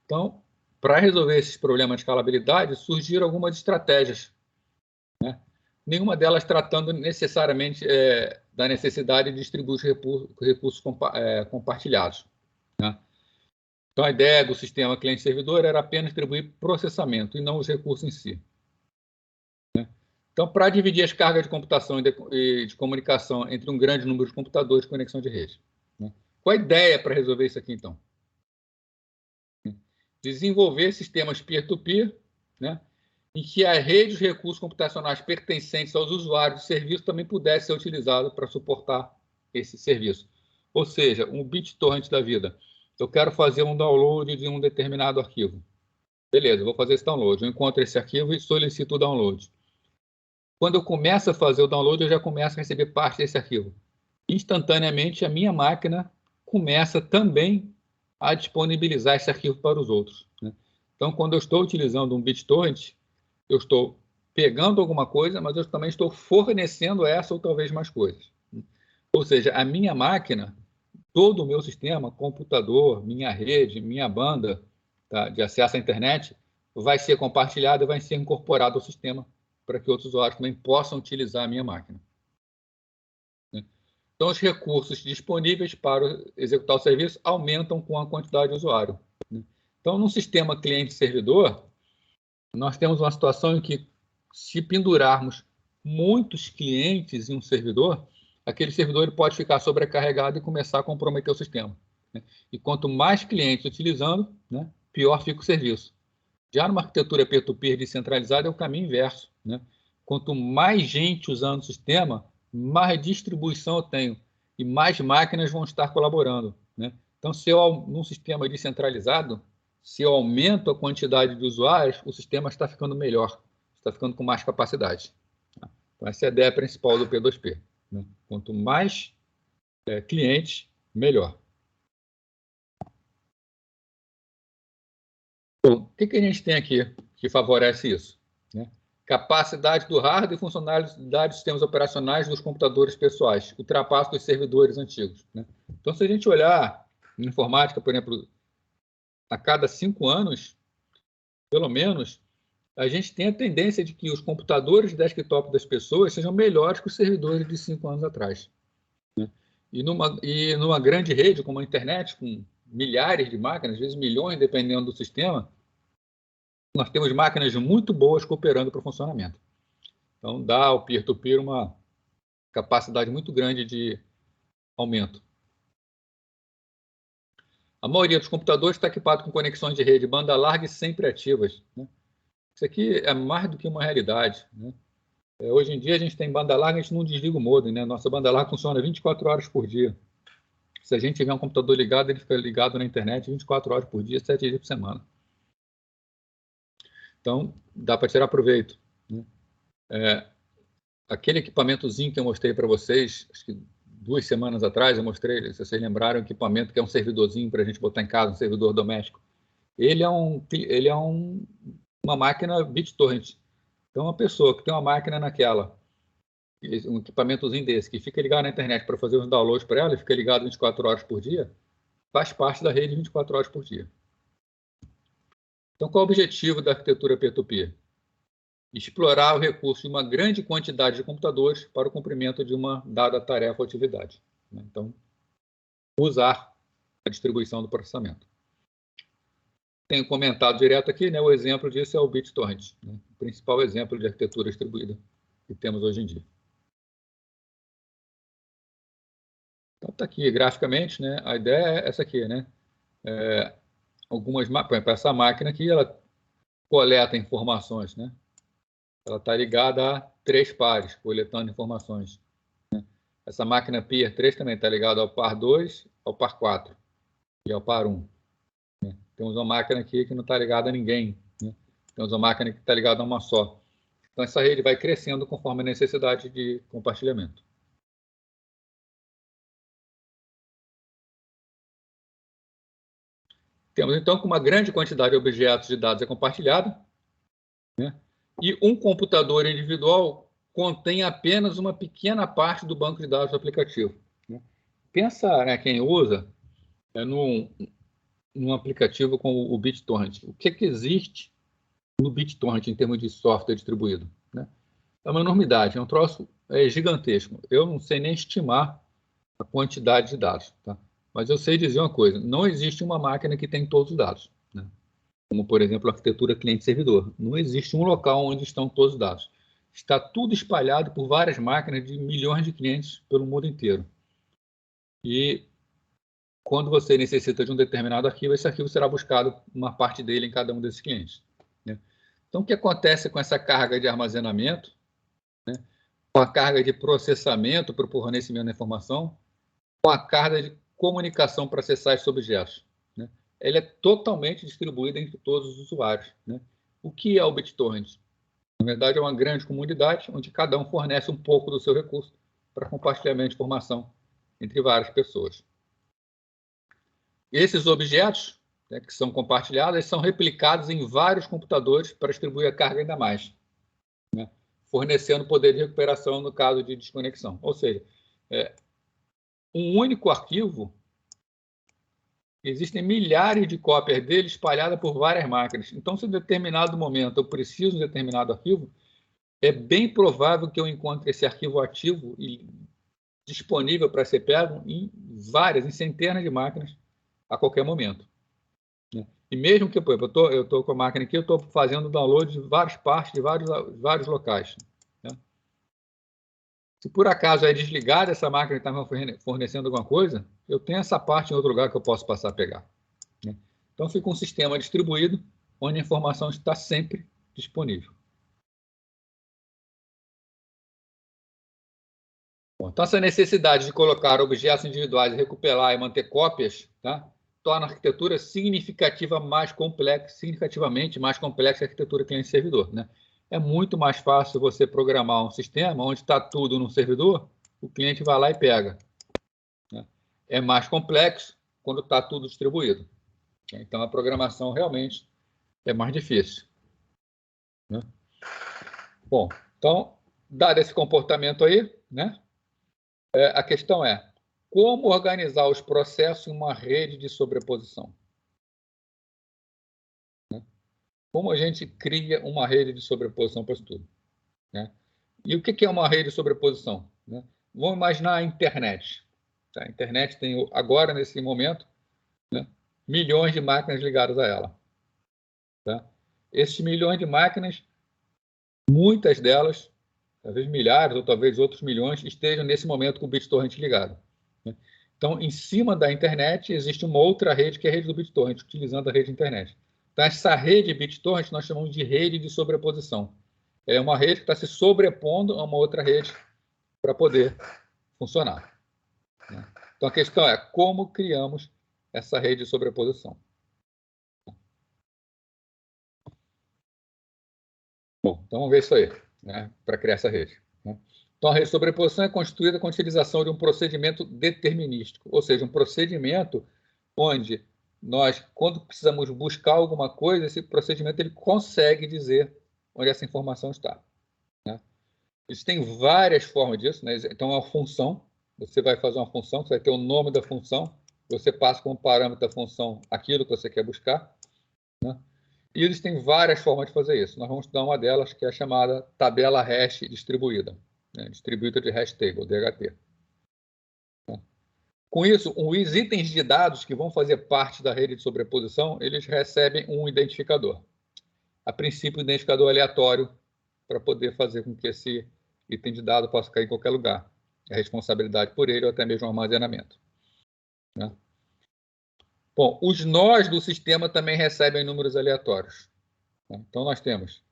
Então, para resolver esses problemas de escalabilidade, surgiram algumas estratégias. Né? Nenhuma delas tratando necessariamente da necessidade de distribuir os recursos compartilhados. Né? Então, a ideia do sistema cliente-servidor era apenas distribuir processamento e não os recursos em si. Né? Então, para dividir as cargas de computação e de comunicação entre um grande número de computadores de conexão de rede. Né? Qual a ideia para resolver isso aqui, então? Desenvolver sistemas peer-to-peer, né, em que a rede de recursos computacionais pertencentes aos usuários do serviço também pudesse ser utilizado para suportar esse serviço. Ou seja, um BitTorrent da vida. Eu quero fazer um download de um determinado arquivo. Beleza, eu vou fazer esse download. Eu encontro esse arquivo e solicito o download. Quando eu começo a fazer o download, eu já começo a receber parte desse arquivo. Instantaneamente, a minha máquina começa também a disponibilizar esse arquivo para os outros. Né? Então, quando eu estou utilizando um BitTorrent, eu estou pegando alguma coisa, mas eu também estou fornecendo essa ou talvez mais coisas. Ou seja, a minha máquina, todo o meu sistema, computador, minha rede, minha banda, tá, de acesso à internet, vai ser compartilhado e vai ser incorporado ao sistema para que outros usuários também possam utilizar a minha máquina. Então, os recursos disponíveis para executar o serviço aumentam com a quantidade de usuário. Então, num sistema cliente-servidor, nós temos uma situação em que, se pendurarmos muitos clientes em um servidor, aquele servidor ele pode ficar sobrecarregado e começar a comprometer o sistema. E quanto mais clientes utilizando, né, pior fica o serviço. Já numa arquitetura peer-to-peer descentralizada, é o caminho inverso. Né? Quanto mais gente usando o sistema, mais distribuição eu tenho e mais máquinas vão estar colaborando. Né? Então, se eu, num sistema descentralizado, se eu aumento a quantidade de usuários, o sistema está ficando melhor, está ficando com mais capacidade. Então, essa é a ideia principal do P2P. Né? Quanto mais clientes, melhor. Bom, o que a gente tem aqui que favorece isso? Né? Capacidade do hardware e funcionalidade dos sistemas operacionais dos computadores pessoais, ultrapasso dos servidores antigos. Né? Então, se a gente olhar em informática, por exemplo, a cada 5 anos, pelo menos, a gente tem a tendência de que os computadores de desktop das pessoas sejam melhores que os servidores de 5 anos atrás. Né? E numa grande rede, como a internet, com milhares de máquinas, às vezes milhões, dependendo do sistema, nós temos máquinas muito boas cooperando para o funcionamento. Então, dá ao peer-to-peer uma capacidade muito grande de aumento. A maioria dos computadores está equipado com conexões de rede banda larga e sempre ativas. Né? Isso aqui é mais do que uma realidade. Né? Hoje em dia, a gente tem banda larga, a gente não desliga o modem. Né? Nossa banda larga funciona 24 horas por dia. Se a gente tiver um computador ligado, ele fica ligado na internet 24 horas por dia, 7 dias por semana. Então, dá para tirar proveito. Né? Aquele equipamentozinho que eu mostrei para vocês, acho que 2 semanas atrás, eu mostrei, se vocês lembraram, um equipamento que é um servidorzinho para a gente botar em casa, um servidor doméstico. Ele é uma máquina BitTorrent. Então, uma pessoa que tem uma máquina naquela, um equipamentozinho desse, que fica ligado na internet para fazer os downloads para ela, e fica ligado 24 horas por dia, faz parte da rede 24 horas por dia. Então, qual é o objetivo da arquitetura peer-to-peer? Explorar o recurso de uma grande quantidade de computadores para o cumprimento de uma dada tarefa ou atividade. Então, usar a distribuição do processamento. Tenho comentado direto aqui, né, o exemplo disso é o BitTorrent, né, o principal exemplo de arquitetura distribuída que temos hoje em dia. Então, está aqui graficamente, né, a ideia é essa aqui, né, para essa máquina aqui, ela coleta informações, né, ela está ligada a 3 pares, coletando informações. Né? Essa máquina Peer 3 também está ligada ao par 2, ao par 4 e ao par 1. Né? Temos uma máquina aqui que não está ligada a ninguém. Né? Temos uma máquina que está ligada a uma só. Então, essa rede vai crescendo conforme a necessidade de compartilhamento. Temos, então, que uma grande quantidade de objetos de dados é compartilhada, né? E um computador individual contém apenas uma pequena parte do banco de dados do aplicativo. Né? Pensa, né, quem usa num aplicativo como o BitTorrent. O que existe no BitTorrent em termos de software distribuído? Né? É uma enormidade, é um troço gigantesco. Eu não sei nem estimar a quantidade de dados. Tá? Mas eu sei dizer uma coisa, não existe uma máquina que tem todos os dados. Né? Como, por exemplo, a arquitetura cliente-servidor. Não existe um local onde estão todos os dados. está tudo espalhado por várias máquinas de milhões de clientes pelo mundo inteiro. E quando você necessita de um determinado arquivo, esse arquivo será buscado, uma parte dele em cada um desses clientes, né? Então, o que acontece com essa carga de armazenamento, né, com a carga de processamento para o fornecimento da informação, com a carga de comunicação para acessar esses objetos, né? Ela é totalmente distribuída entre todos os usuários, né? O que é o BitTorrent? Na verdade, é uma grande comunidade onde cada um fornece um pouco do seu recurso para compartilhamento de informação entre várias pessoas. Esses objetos, né, que são compartilhados, são replicados em vários computadores para distribuir a carga ainda mais, né, fornecendo poder de recuperação no caso de desconexão. Ou seja, um único arquivo, existem milhares de cópias dele espalhadas por várias máquinas. Então, se em determinado momento eu preciso de um determinado arquivo, é bem provável que eu encontre esse arquivo ativo e disponível para ser pego em centenas de máquinas a qualquer momento, né? E mesmo que, por exemplo, eu estou com a máquina aqui, eu estou fazendo download de várias partes, de vários locais, né? Se por acaso é desligada essa máquina que está me fornecendo alguma coisa, eu tenho essa parte em outro lugar que eu posso passar a pegar, né? Então, fica um sistema distribuído onde a informação está sempre disponível. Bom, então, essa necessidade de colocar objetos individuais, recuperar e manter cópias, tá, torna a arquitetura significativamente mais complexa que a arquitetura cliente-servidor, né? É muito mais fácil você programar um sistema onde está tudo no servidor, o cliente vai lá e pega, né? É mais complexo quando está tudo distribuído. Então, a programação realmente é mais difícil, né? Bom, então, dado esse comportamento aí, né, a questão é como organizar os processos em uma rede de sobreposição, né? Como a gente cria uma rede de sobreposição para isso tudo, né? E o que é uma rede de sobreposição, né? Vamos imaginar a internet. Tá? A internet tem, agora, nesse momento, né, milhões de máquinas ligadas a ela. Tá? Esses milhões de máquinas, muitas delas, talvez milhares ou talvez outros milhões, estejam nesse momento com o BitTorrent ligado, né? Então, em cima da internet, existe uma outra rede, que é a rede do BitTorrent, utilizando a rede internet. Então, essa rede BitTorrent nós chamamos de rede de sobreposição. É uma rede que está se sobrepondo a uma outra rede para poder funcionar, né? Então, a questão é como criamos essa rede de sobreposição. Bom, então vamos ver isso aí, né, para criar essa rede, né? Então, a rede de sobreposição é constituída com a utilização de um procedimento determinístico, ou seja, um procedimento onde nós, quando precisamos buscar alguma coisa, esse procedimento ele consegue dizer onde essa informação está, né? Existem várias formas disso, né? Então, a função, você vai fazer uma função, você vai ter o nome da função, você passa como parâmetro da função aquilo que você quer buscar, né? E existem várias formas de fazer isso. Nós vamos estudar uma delas, que é a chamada tabela hash distribuída, né? Distributed Hash Table, DHT. Com isso, os itens de dados que vão fazer parte da rede de sobreposição, eles recebem um identificador. A princípio, um identificador aleatório para poder fazer com que esse item de dado possa cair em qualquer lugar. A responsabilidade por ele ou até mesmo o armazenamento, né? Bom, os nós do sistema também recebem números aleatórios, né? Então, nós temos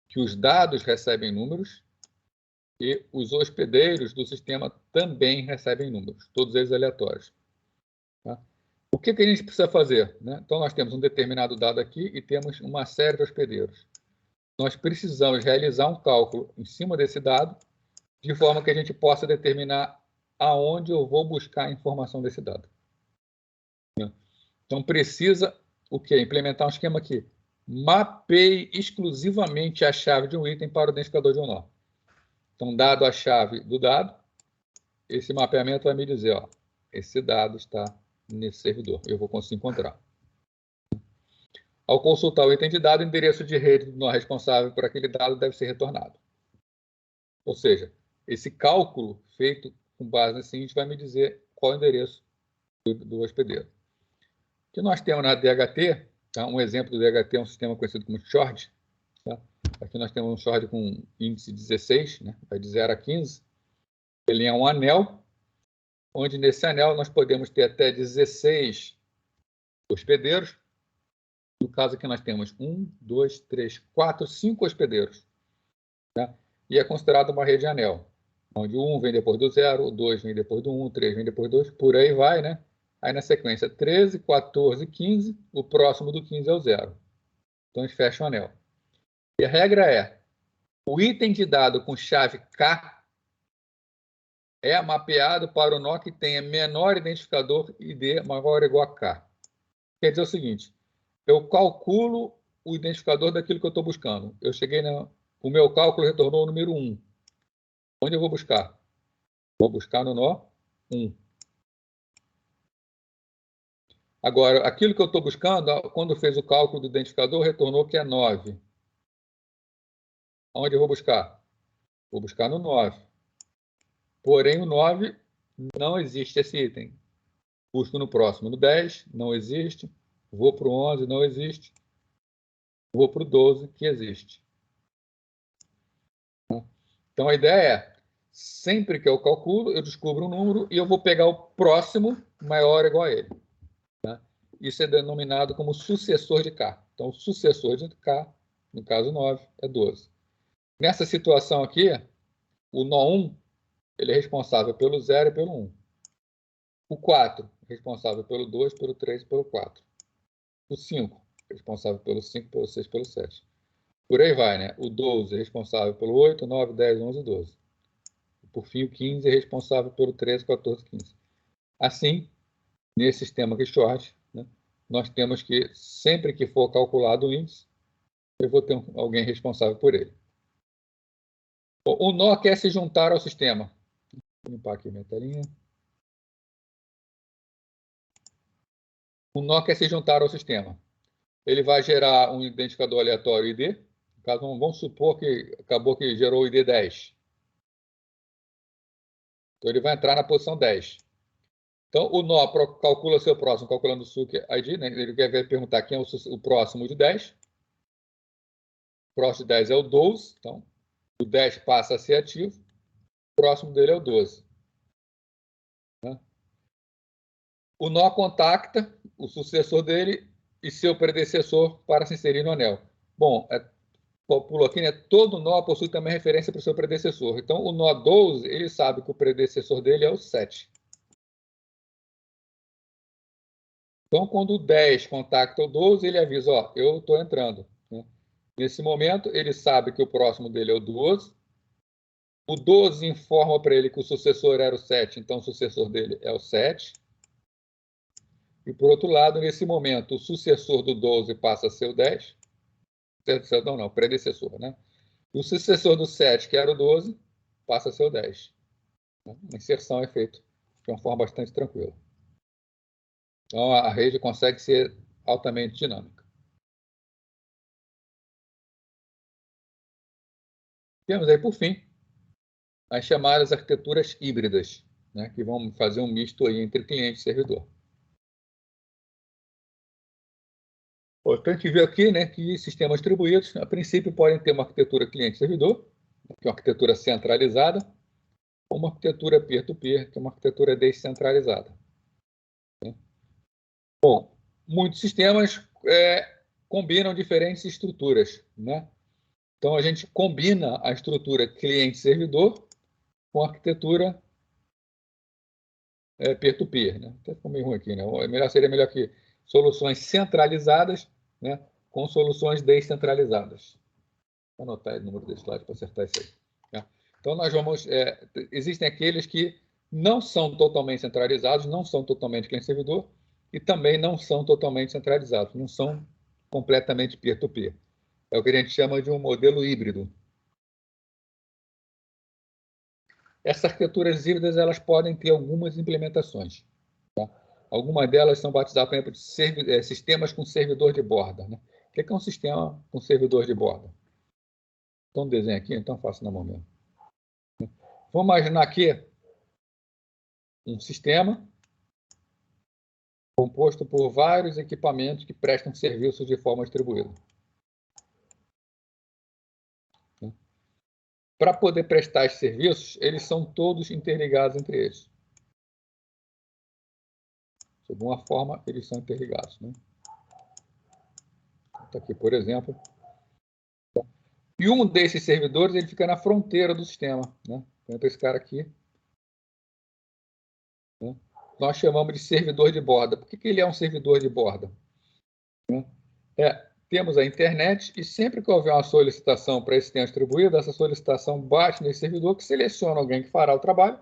que os dados recebem números e os hospedeiros do sistema também recebem números, todos eles aleatórios, tá? O que a gente precisa fazer, né? Então, nós temos um determinado dado aqui e temos uma série de hospedeiros. Nós precisamos realizar um cálculo em cima desse dado, de forma que a gente possa determinar aonde eu vou buscar a informação desse dado, né? Então, precisa o quê? Implementar um esquema aqui. Mapeie exclusivamente a chave de um item para o identificador de um nó. Então, dado a chave do dado, esse mapeamento vai me dizer, ó, esse dado está nesse servidor, eu vou conseguir encontrar. Ao consultar o item de dado, o endereço de rede do nó responsável por aquele dado deve ser retornado. Ou seja, esse cálculo feito com base nesse índice vai me dizer qual é o endereço do hospedeiro. O que nós temos na DHT, tá? Um exemplo do DHT é um sistema conhecido como Short, tá? Aqui nós temos um short com índice 16, né? Vai de 0 a 15. Ele é um anel, onde nesse anel nós podemos ter até 16 hospedeiros. No caso aqui nós temos 1, 2, 3, 4, 5 hospedeiros. Né? E é considerado uma rede anel, onde o 1 vem depois do 0, o 2 vem depois do 1, o 3 vem depois do 2, por aí vai, né? Aí na sequência 13, 14, 15, o próximo do 15 é o 0. Então eles fecham o anel. E a regra é, o item de dado com chave K é mapeado para o nó que tenha menor identificador ID maior ou igual a K. Quer dizer o seguinte, eu calculo o identificador daquilo que eu estou buscando. Eu cheguei o meu cálculo retornou o número 1. Onde eu vou buscar? Vou buscar no nó 1. Agora, aquilo que eu estou buscando, quando fez o cálculo do identificador, retornou que é 9. Onde eu vou buscar? Vou buscar no 9. Porém, o 9 não existe esse item. Busco no próximo. No 10, não existe. Vou para o 11, não existe. Vou para o 12, que existe. Então, a ideia é, sempre que eu calculo, eu descubro um número e eu vou pegar o próximo maior ou igual a ele. Tá? Isso é denominado como sucessor de K. Então, o sucessor de K, no caso 9, é 12. Nessa situação aqui, o nó 1 ele é responsável pelo 0 e pelo 1. O 4, responsável pelo 2, pelo 3 e pelo 4. O 5, responsável pelo 5, pelo 6 e pelo 7. Por aí vai, né? O 12 é responsável pelo 8, 9, 10, 11 e 12. E, por fim, o 15 é responsável pelo 13, 14 e 15. Assim, nesse sistema aqui short, né, nós temos que, sempre que for calculado o índice, eu vou ter alguém responsável por ele. O nó quer se juntar ao sistema. Vou limpar aqui minha telinha. O nó quer se juntar ao sistema. Ele vai gerar um identificador aleatório ID. No caso, vamos supor que acabou que gerou o ID 10. Então, ele vai entrar na posição 10. Então, o nó calcula seu próximo, calculando o SUC ID. Né? Ele quer perguntar quem é o próximo de 10. O próximo de 10 é o 12. Então, o 10 passa a ser ativo. O próximo dele é o 12. Né? O nó contacta o sucessor dele e seu predecessor para se inserir no anel. Bom, pulo aqui, né? Todo nó possui também referência para o seu predecessor. Então, o nó 12, ele sabe que o predecessor dele é o 7. Então, quando o 10 contacta o 12, ele avisa, ó, eu estou entrando. Né? Nesse momento, ele sabe que o próximo dele é o 12. O 12 informa para ele que o sucessor era o 7, então o sucessor dele é o 7. E, por outro lado, nesse momento, o sucessor do 12 passa a ser o 10. Não, predecessor, né? O sucessor do 7, que era o 12, passa a ser o 10. A inserção é feita de uma forma bastante tranquila. Então, a rede consegue ser altamente dinâmica. Temos aí, por fim, as chamadas arquiteturas híbridas, né, que vão fazer um misto aí entre cliente e servidor. Importante ver aqui, né, que sistemas distribuídos, a princípio, podem ter uma arquitetura cliente-servidor, que é uma arquitetura centralizada, ou uma arquitetura peer-to-peer, que é uma arquitetura descentralizada. Bom, muitos sistemas combinam diferentes estruturas, né? Então, a gente combina a estrutura cliente-servidor com a arquitetura peer-to-peer, né? Até ficou meio ruim aqui, né? Seria melhor que soluções centralizadas, né, com soluções descentralizadas. Vou anotar o número desse slide para acertar isso aí. Né? Então, nós vamos... existem aqueles que não são totalmente centralizados, não são totalmente cliente-servidor e também não são totalmente centralizados, não são completamente peer-to-peer. É o que a gente chama de um modelo híbrido. Essas arquiteturas híbridas elas podem ter algumas implementações. Tá? Algumas delas são batizadas, por exemplo, de sistemas com servidor de borda. Né? O que é um sistema com servidor de borda? Então, um desenho aqui, então faço na mão mesmo. Vamos imaginar aqui um sistema composto por vários equipamentos que prestam serviços de forma distribuída. para poder prestar esses serviços, eles são todos interligados entre eles. De alguma forma, eles são interligados, né? Tá aqui, por exemplo. E um desses servidores, ele fica na fronteira do sistema, né? Então, esse cara aqui, né? Nós chamamos de servidor de borda. Por que ele é um servidor de borda? Temos a internet e sempre que houver uma solicitação para esse sistema distribuído, essa solicitação bate nesse servidor que seleciona alguém que fará o trabalho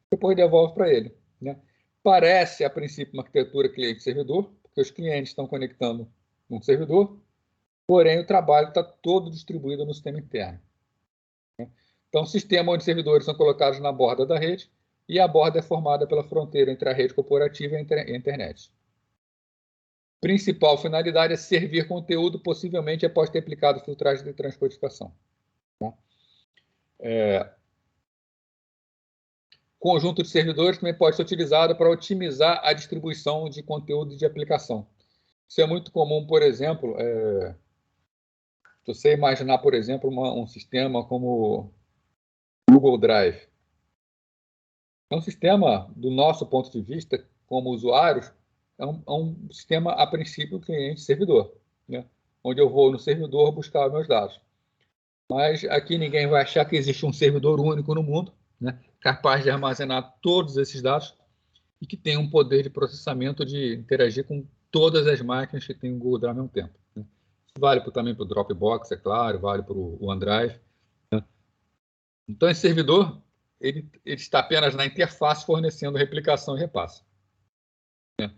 e depois devolve para ele, né? Parece, a princípio, uma arquitetura cliente-servidor, porque os clientes estão conectando num servidor, porém o trabalho está todo distribuído no sistema interno. Então, o sistema onde os servidores são colocados na borda da rede e a borda é formada pela fronteira entre a rede corporativa e a internet. Principal finalidade é servir conteúdo, possivelmente após ter aplicado filtragem de transcodificação. Conjunto de servidores também pode ser utilizado para otimizar a distribuição de conteúdo de aplicação. Isso é muito comum, por exemplo, se você imaginar, por exemplo, um sistema como Google Drive. É um sistema, do nosso ponto de vista, como usuários, é um sistema, a princípio, cliente-servidor, né? Onde eu vou no servidor buscar meus dados. Mas aqui ninguém vai achar que existe um servidor único no mundo, né, capaz de armazenar todos esses dados e que tem um poder de processamento de interagir com todas as máquinas que tem o Google Drive ao mesmo tempo, né? Isso vale também para o Dropbox, é claro, vale para o OneDrive, né? Então, esse servidor ele está apenas na interface fornecendo replicação e repasse, né?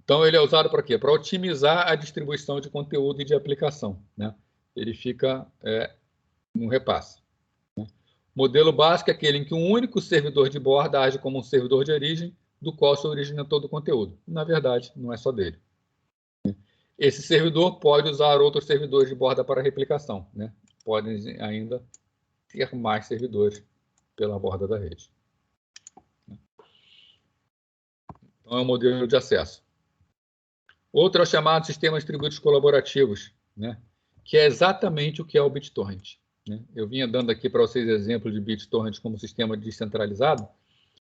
Então, ele é usado para quê? Para otimizar a distribuição de conteúdo e de aplicação, né? Ele fica no repasse. O modelo básico é aquele em que um único servidor de borda age como um servidor de origem, do qual se origina todo o conteúdo. Na verdade, não é só dele. Esse servidor pode usar outros servidores de borda para replicação, né? Podem ainda ter mais servidores pela borda da rede. Então, é um modelo de acesso. Outro é o chamado Sistemas Distribuídos Colaborativos, né? Que é exatamente o que é o BitTorrent, né? Eu vinha dando aqui para vocês exemplo de BitTorrent como sistema descentralizado,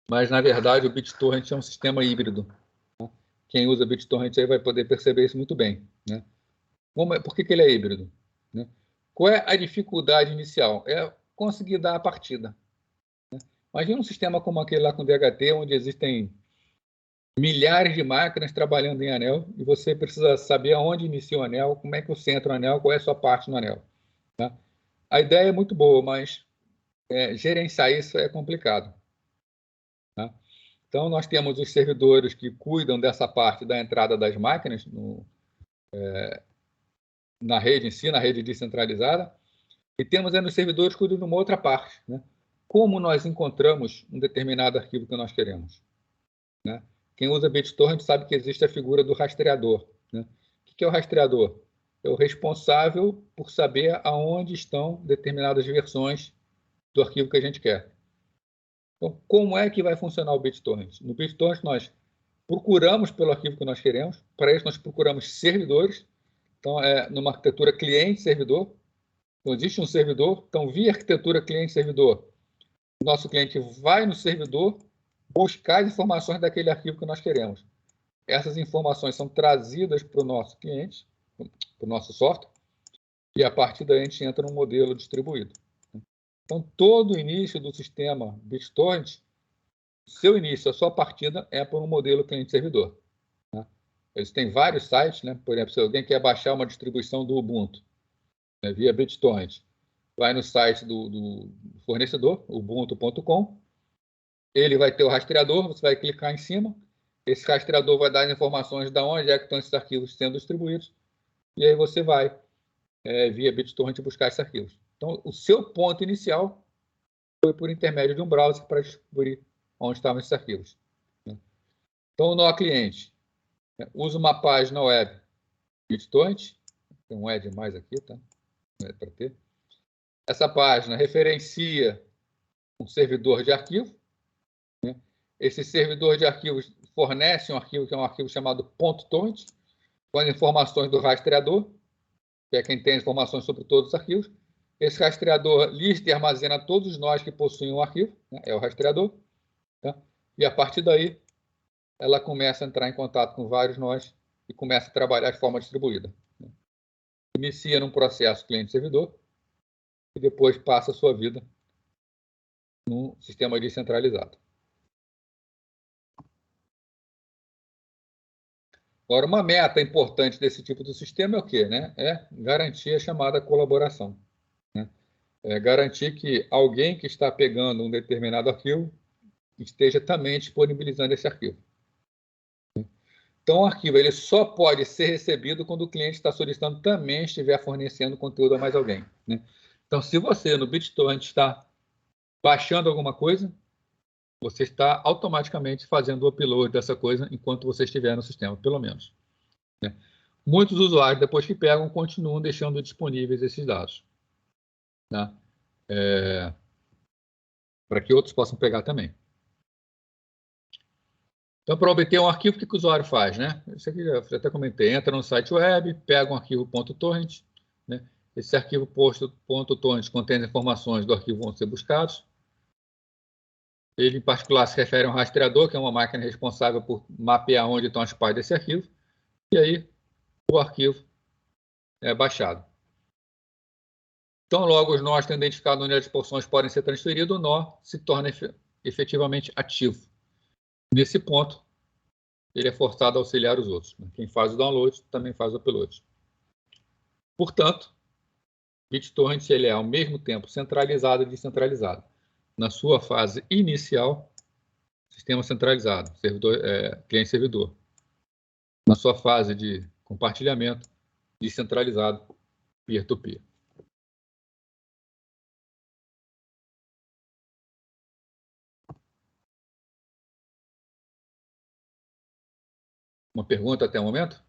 mas, na verdade, o BitTorrent é um sistema híbrido, né? Quem usa BitTorrent aí vai poder perceber isso muito bem, né? Por que ele é híbrido, né? Qual é a dificuldade inicial? É conseguir dar a partida, né? Imagina um sistema como aquele lá com DHT, onde existem milhares de máquinas trabalhando em anel e você precisa saber aonde inicia o anel, como é que você entra no anel, qual é a sua parte no anel, tá? A ideia é muito boa, mas gerenciar isso é complicado, tá? Então, nós temos os servidores que cuidam dessa parte da entrada das máquinas na rede em si, na rede descentralizada, e temos os servidores que cuidam de uma outra parte, né? Como nós encontramos um determinado arquivo que nós queremos, né? Quem usa BitTorrent sabe que existe a figura do rastreador, né? O que é o rastreador? É o responsável por saber aonde estão determinadas versões do arquivo que a gente quer. Então, como é que vai funcionar o BitTorrent? No BitTorrent, nós procuramos pelo arquivo que nós queremos. Para isso, nós procuramos servidores. Então, numa arquitetura cliente-servidor. Então, existe um servidor. Então, via arquitetura cliente-servidor, o nosso cliente vai no servidor buscar as informações daquele arquivo que nós queremos. Essas informações são trazidas para o nosso cliente, para o nosso software, e a partir daí a gente entra no modelo distribuído. Então, todo o início do sistema BitTorrent, seu início, a sua partida é por um modelo cliente-servidor, né? Eles têm vários sites, né? Por exemplo, se alguém quer baixar uma distribuição do Ubuntu, né, via BitTorrent, vai no site do fornecedor, ubuntu.com, ele vai ter o rastreador, você vai clicar em cima, esse rastreador vai dar as informações de onde é que estão esses arquivos sendo distribuídos, e aí você vai, via BitTorrent, buscar esses arquivos. Então, o seu ponto inicial foi por intermédio de um browser para descobrir onde estavam esses arquivos, né? Então, o nó cliente, né, usa uma página web BitTorrent, tem um ED mais aqui, tá? Para ter. Essa página referencia um servidor de arquivo, né? Esse servidor de arquivos fornece um arquivo que é um arquivo chamado .torrent, com as informações do rastreador, que é quem tem informações sobre todos os arquivos, Esse rastreador lista e armazena todos os nós que possuem um arquivo, né? É o rastreador. Tá? E a partir daí, ela começa a entrar em contato com vários nós e começa a trabalhar de forma distribuída. Né? Inicia num processo cliente-servidor e depois passa a sua vida num sistema descentralizado. Agora, uma meta importante desse tipo de sistema é o quê? Né? É garantir a chamada colaboração. Né? É garantir que alguém que está pegando um determinado arquivo esteja também disponibilizando esse arquivo. Então, o arquivo ele só pode ser recebido quando o cliente está solicitando também estiver fornecendo conteúdo a mais alguém. Né? Então, se você no BitTorrent está baixando alguma coisa, você está automaticamente fazendo o upload dessa coisa enquanto você estiver no sistema, pelo menos. Né? Muitos usuários, depois que pegam, continuam deixando disponíveis esses dados. Né? Para que outros possam pegar também. Então, para obter um arquivo, o que o usuário faz? Né? Isso aqui já até comentei. Entra no site web, pega um arquivo .torrent. Né? Esse arquivo .torrent contém as informações do arquivo que vão ser buscados. Ele, em particular, se refere a um rastreador, que é uma máquina responsável por mapear onde estão as partes desse arquivo. E aí, o arquivo é baixado. Então, logo os nós têm identificado onde as porções podem ser transferidas, o nó se torna efetivamente ativo. Nesse ponto, ele é forçado a auxiliar os outros. Quem faz o download também faz o upload. Portanto, BitTorrent ele é ao mesmo tempo centralizado e descentralizado. Na sua fase inicial, sistema centralizado, cliente-servidor. Na sua fase de compartilhamento, descentralizado, peer-to-peer. Uma pergunta até o momento?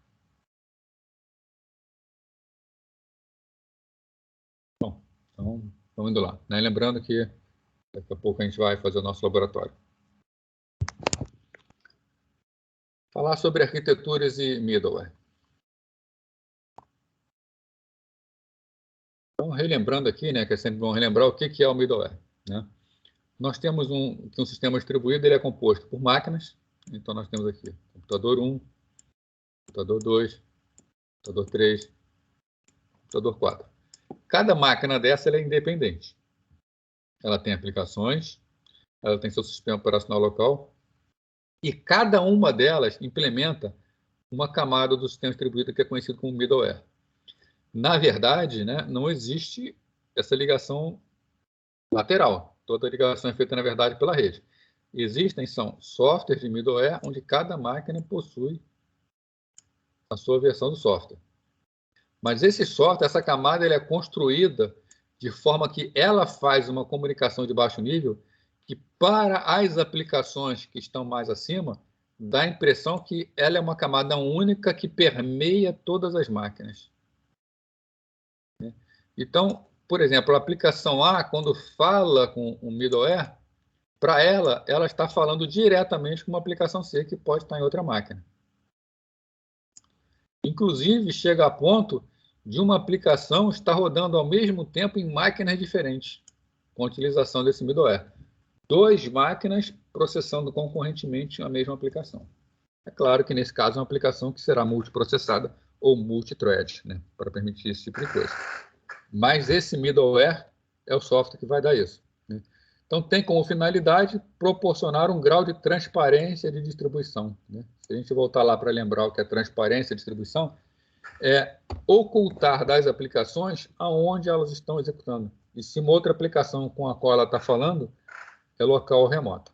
Bom, então vamos indo lá. Né? Lembrando que daqui a pouco a gente vai fazer o nosso laboratório. Falar sobre arquiteturas e middleware. Então, relembrando aqui, né, que é sempre bom relembrar o que é o middleware. Né? Nós temos um sistema distribuído, ele é composto por máquinas. Então, nós temos aqui computador 1, computador 2, computador 3, computador 4. Cada máquina dessa ela é independente. Ela tem aplicações, ela tem seu sistema operacional local, e cada uma delas implementa uma camada do sistema distribuído que é conhecido como middleware. Na verdade, né, não existe essa ligação lateral. Toda a ligação é feita, na verdade, pela rede. São softwares de middleware onde cada máquina possui a sua versão do software. Mas esse software, essa camada, ele é construída de forma que ela faz uma comunicação de baixo nível que, para as aplicações que estão mais acima, dá a impressão que ela é uma camada única que permeia todas as máquinas. Então, por exemplo, a aplicação A, quando fala com o middleware, para ela está falando diretamente com uma aplicação C que pode estar em outra máquina. Inclusive, chega a ponto de uma aplicação estar rodando ao mesmo tempo em máquinas diferentes, com a utilização desse middleware. 2 máquinas processando concorrentemente a mesma aplicação. É claro que, nesse caso, é uma aplicação que será multiprocessada ou multithread, né, para permitir esse tipo de coisa. Mas esse middleware é o software que vai dar isso. Né? Então, tem como finalidade proporcionar um grau de transparência de distribuição. Né? Se a gente voltar lá para lembrar o que é transparência de distribuição, é ocultar das aplicações aonde elas estão executando. E se uma outra aplicação com a qual ela está falando é local ou remoto.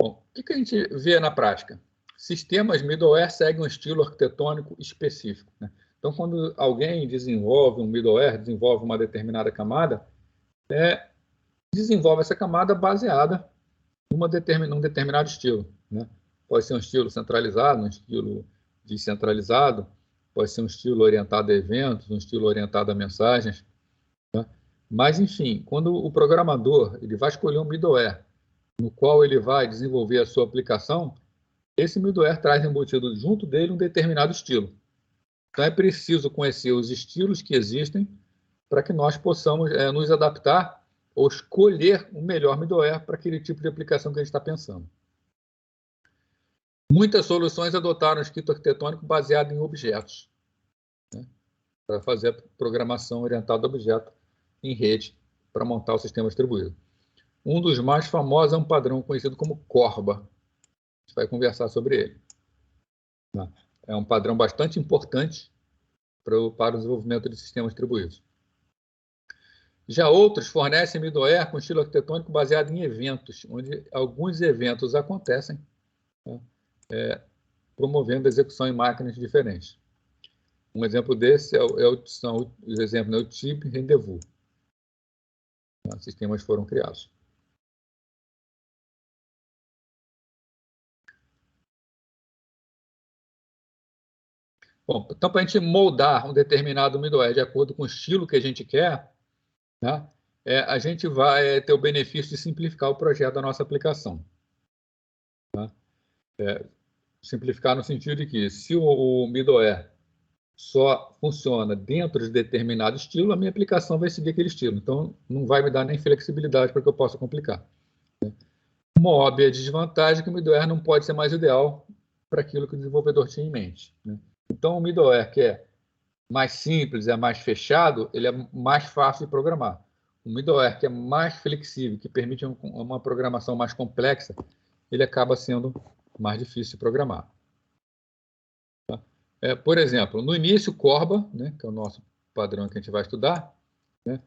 Bom, o que a gente vê na prática? Sistemas middleware seguem um estilo arquitetônico específico. Né? Então, quando alguém desenvolve um middleware, desenvolve uma determinada camada, desenvolve essa camada baseada num determinado estilo. Né? Pode ser um estilo centralizado, um estilo descentralizado, pode ser um estilo orientado a eventos, um estilo orientado a mensagens. Né? Mas, enfim, quando o programador ele vai escolher um middleware no qual ele vai desenvolver a sua aplicação, esse middleware traz embutido junto dele um determinado estilo. Então, é preciso conhecer os estilos que existem para que nós possamos nos adaptar ou escolher o melhor middleware para aquele tipo de aplicação que a gente está pensando. Muitas soluções adotaram um escrito arquitetônico baseado em objetos, né, para fazer a programação orientada a objeto em rede para montar o sistema distribuído. Um dos mais famosos é um padrão conhecido como Corba. A gente vai conversar sobre ele. É um padrão bastante importante para o desenvolvimento de sistemas distribuídos. Já outros fornecem middleware com estilo arquitetônico baseado em eventos, onde alguns eventos acontecem, né, promovendo a execução em máquinas diferentes. Um exemplo desse são os exemplos, né, o TIP e Rendezvous. Sistemas foram criados. Bom, então, para a gente moldar um determinado middleware de acordo com o estilo que a gente quer, né, a gente vai ter o benefício de simplificar o projeto da nossa aplicação. Tá? Simplificar no sentido de que, se o middleware só funciona dentro de determinado estilo, a minha aplicação vai seguir aquele estilo. Então, não vai me dar nem flexibilidade para que eu possa complicar. Uma óbvia desvantagem é que o middleware não pode ser mais ideal para aquilo que o desenvolvedor tinha em mente. Né? Então, o middleware que é mais simples, é mais fechado, ele é mais fácil de programar. O middleware que é mais flexível, que permite uma programação mais complexa, ele acaba sendo mais difícil de programar. Tá? Por exemplo, no início, o Corba, né, que é o nosso padrão que a gente vai estudar, né,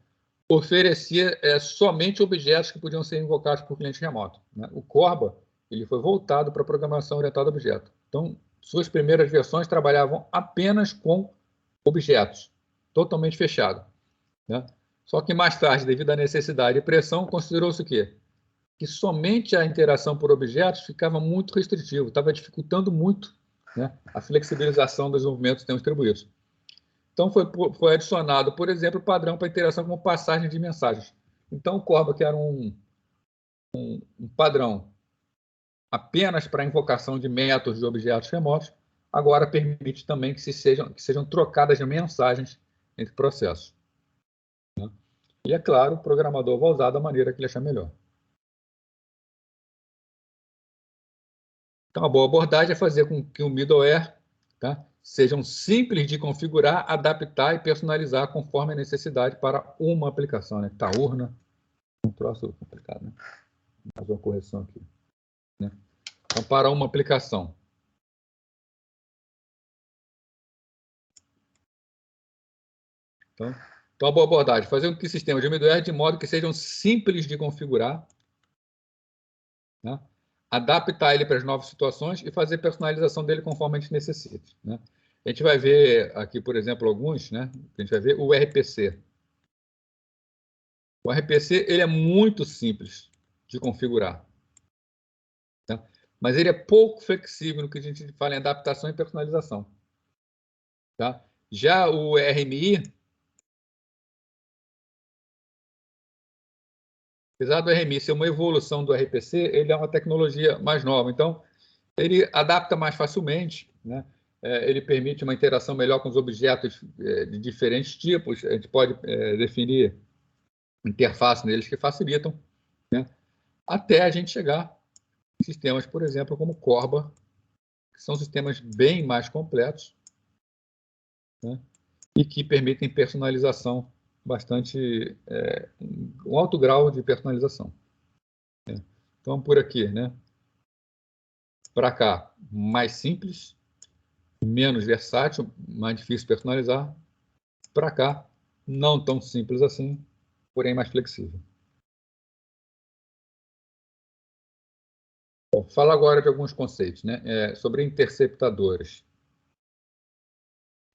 oferecia somente objetos que podiam ser invocados por cliente remoto. Né? O Corba ele foi voltado para a programação orientada a objeto. Então, suas primeiras versões trabalhavam apenas com objetos, totalmente fechado. Né? Só que mais tarde, devido à necessidade e pressão, considerou-se o quê? Que somente a interação por objetos ficava muito restritivo, estava dificultando muito, né, a flexibilização dos movimentos de sistemas distribuídos. Então, foi adicionado, por exemplo, o padrão para interação com passagem de mensagens. Então, o Corba, que era um padrão apenas para invocação de métodos de objetos remotos, agora permite também que sejam trocadas mensagens entre processos. Né? E, é claro, o programador vai usar da maneira que ele achar melhor. Então, a boa abordagem é fazer com que o middleware, tá, sejam simples de configurar, adaptar e personalizar conforme a necessidade para uma aplicação. Né? Taurna, um troço complicado, né? Vou fazer uma correção aqui. Né? Então, para uma aplicação. Então, a boa abordagem, fazer com que o sistema de middleware de modo que sejam simples de configurar, né? Adaptar ele para as novas situações e fazer personalização dele conforme a gente necessita. Né? A gente vai ver aqui, por exemplo, alguns, né? A gente vai ver o RPC. O RPC ele é muito simples de configurar, tá? Mas ele é pouco flexível no que a gente fala em adaptação e personalização. Tá? Já o RMI, apesar do RMI ser uma evolução do RPC, ele é uma tecnologia mais nova. Então, ele adapta mais facilmente, né? Ele permite uma interação melhor com os objetos de diferentes tipos. A gente pode definir interfaces neles que facilitam, né? Até a gente chegar em sistemas, por exemplo, como Corba, que são sistemas bem mais completos, né? E que permitem personalização bastante, um alto grau de personalização. Né? Então, por aqui, né? Para cá, mais simples, menos versátil, mais difícil de personalizar. Para cá, não tão simples assim, porém mais flexível. Bom, fala agora de alguns conceitos, né? Sobre interceptadores.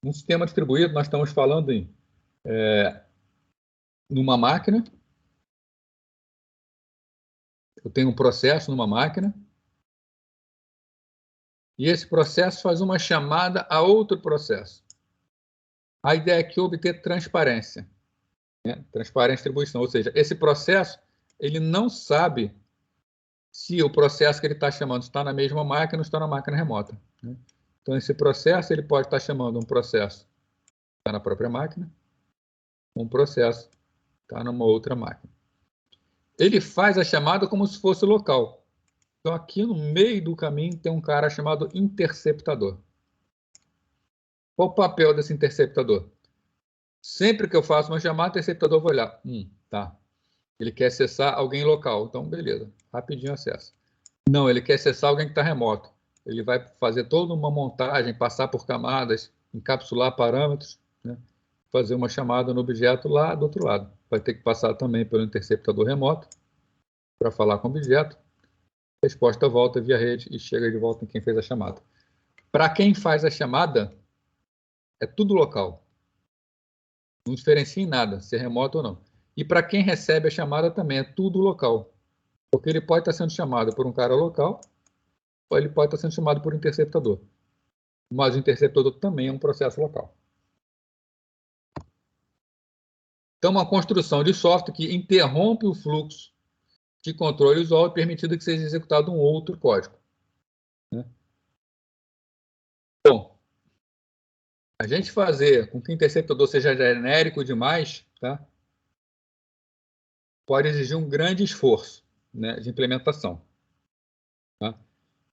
No sistema distribuído, nós estamos falando em numa máquina. Eu tenho um processo numa máquina. E esse processo faz uma chamada a outro processo. A ideia aqui é obter transparência. Né? Transparência e distribuição. Ou seja, esse processo ele não sabe se o processo que ele está chamando está na mesma máquina ou está na máquina remota, né? Então, esse processo ele pode estar chamando um processo que está na própria máquina, um processo que está numa outra máquina. Ele faz a chamada como se fosse local. Então, aqui no meio do caminho tem um cara chamado interceptador. Qual o papel desse interceptador? Sempre que eu faço uma chamada, o interceptador vai olhar. Tá. Ele quer acessar alguém local. Então, beleza. Rapidinho acesso. Não, ele quer acessar alguém que está remoto. Ele vai fazer toda uma montagem, passar por camadas, encapsular parâmetros, né? Fazer uma chamada no objeto lá do outro lado. Vai ter que passar também pelo interceptador remoto para falar com o objeto. A resposta volta via rede e chega de volta em quem fez a chamada. Para quem faz a chamada, é tudo local. Não diferencia em nada, se é remoto ou não. E para quem recebe a chamada também, é tudo local. Porque ele pode estar sendo chamado por um cara local, ou ele pode estar sendo chamado por um interceptador. Mas o interceptador também é um processo local. Então, uma construção de software que interrompe o fluxo de controle usual e permitindo que seja executado um outro código, né? Bom, a gente fazer com que o interceptador seja genérico demais, tá? Pode exigir um grande esforço, né, de implementação, tá?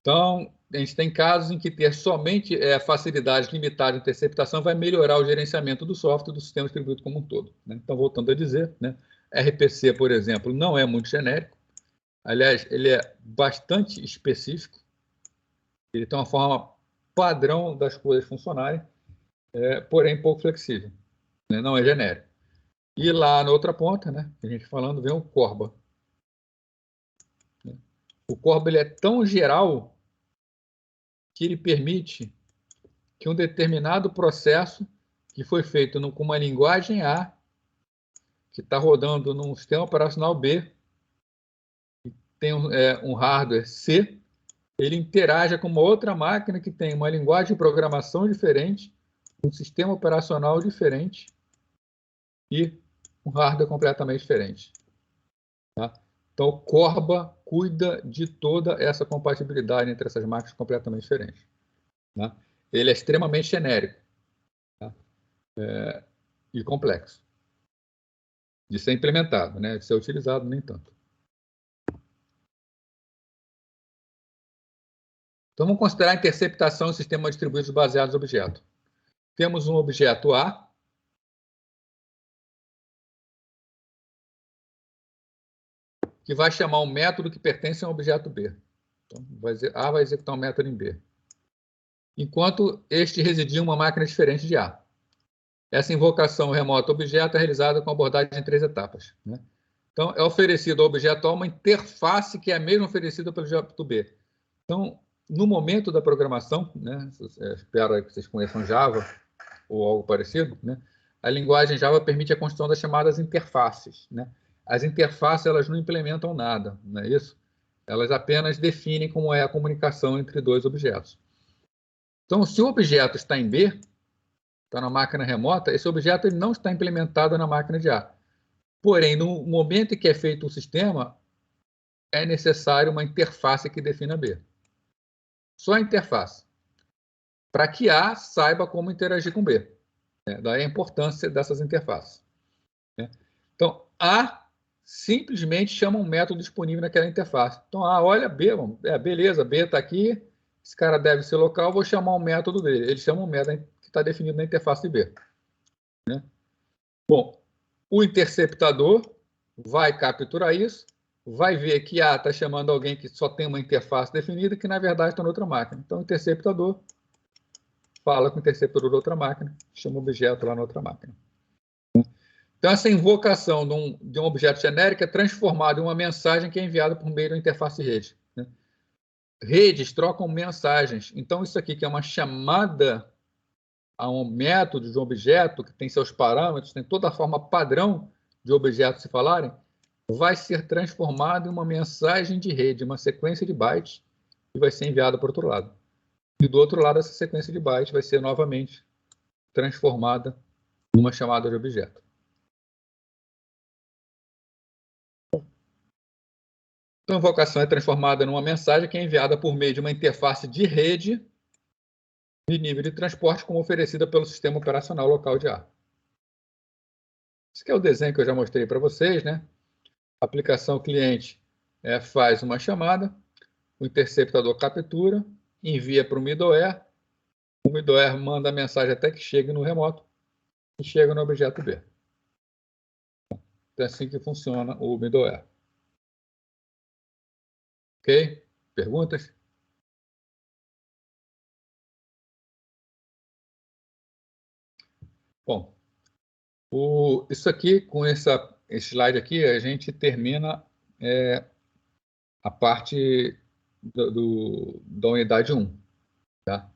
Então, a gente tem casos em que ter somente facilidades limitadas de interceptação vai melhorar o gerenciamento do software do sistema distribuído como um todo, né? Então, voltando a dizer, né, RPC, por exemplo, não é muito genérico. Aliás, ele é bastante específico. Ele tem uma forma padrão das coisas funcionarem, porém pouco flexível, né? Não é genérico. E lá na outra ponta, né, a gente falando, vem o Corba. O Corba ele é tão geral que ele permite que um determinado processo que foi feito com uma linguagem A, que está rodando num sistema operacional B, tem um hardware C, ele interaja com uma outra máquina que tem uma linguagem de programação diferente, um sistema operacional diferente e um hardware completamente diferente, tá? Então, o Corba cuida de toda essa compatibilidade entre essas máquinas completamente diferentes, tá? Ele é extremamente genérico, tá? E complexo de ser implementado, né? De ser utilizado, nem tanto. Então, vamos considerar a interceptação em sistemas distribuídos baseados em objeto. Temos um objeto A, que vai chamar um método que pertence a um objeto B. Então, A vai executar um método em B, enquanto este residir em uma máquina diferente de A. Essa invocação remota objeto é realizada com abordagem em 3 etapas, né? Então, é oferecido ao objeto A uma interface que é a mesma oferecida pelo objeto B. Então, no momento da programação, né, espero que vocês conheçam Java ou algo parecido, né, a linguagem Java permite a construção das chamadas interfaces, né? As interfaces elas não implementam nada, não é isso? Elas apenas definem como é a comunicação entre dois objetos. Então, se o objeto está em B, está na máquina remota, esse objeto ele não está implementado na máquina de A. Porém, no momento em que é feito o sistema, é necessário uma interface que defina B. Só a interface. Para que A saiba como interagir com B, né? Daí a importância dessas interfaces, né? Então, A simplesmente chama um método disponível naquela interface. Então, A olha B, beleza, B está aqui, esse cara deve ser local, vou chamar um método dele. Ele chama um método que está definido na interface de B, né? Bom, o interceptador vai capturar isso, vai ver que A está chamando alguém que só tem uma interface definida, que na verdade está na outra máquina. Então, o interceptador fala com o interceptador da outra máquina, chama o objeto lá na outra máquina. Então, essa invocação de um objeto genérico é transformada em uma mensagem que é enviada por meio da interface rede, né? Redes trocam mensagens. Então, isso aqui que é uma chamada a um método de um objeto que tem seus parâmetros, tem toda a forma padrão de objetos se falarem, vai ser transformado em uma mensagem de rede, uma sequência de bytes, e vai ser enviada para o outro lado. E do outro lado, essa sequência de bytes vai ser novamente transformada numa chamada de objeto. Então, a invocação é transformada numa mensagem que é enviada por meio de uma interface de rede de nível de transporte como oferecida pelo sistema operacional local de ar. Esse aqui é o desenho que eu já mostrei para vocês, né? A aplicação cliente faz uma chamada, o interceptador captura, envia para o middleware manda a mensagem até que chegue no remoto e chega no objeto B. Então, é assim que funciona o middleware. Ok? Perguntas? Bom, isso aqui, com esse slide aqui, a gente termina a parte da unidade 1. Tá?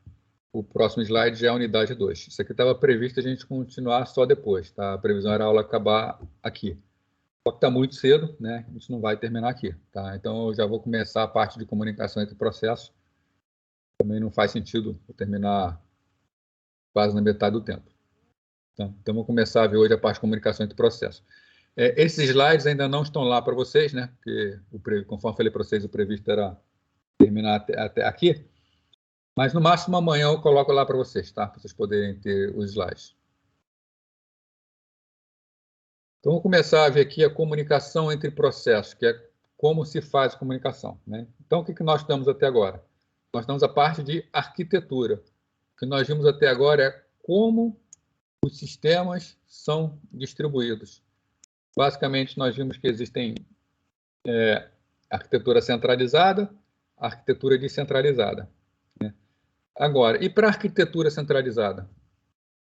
O próximo slide já é a unidade 2. Isso aqui estava previsto a gente continuar só depois. Tá? A previsão era a aula acabar aqui. Só que está muito cedo, né? A gente não vai terminar aqui. Tá? Então, eu já vou começar a parte de comunicação entre processos. Também não faz sentido eu terminar quase na metade do tempo. Tá? Então, vamos começar a ver hoje a parte de comunicação entre processos. Esses slides ainda não estão lá para vocês, né? Porque, conforme falei para vocês, o previsto era terminar até aqui. Mas, no máximo, amanhã eu coloco lá para vocês, tá? Para vocês poderem ter os slides. Então, vamos começar a ver aqui a comunicação entre processos, que é como se faz a comunicação, né? Então, o que nós estamos até agora? Nós estamos a parte de arquitetura. O que nós vimos até agora é como os sistemas são distribuídos. Basicamente, nós vimos que existem arquitetura centralizada, arquitetura descentralizada. Né? Agora, e para a arquitetura centralizada?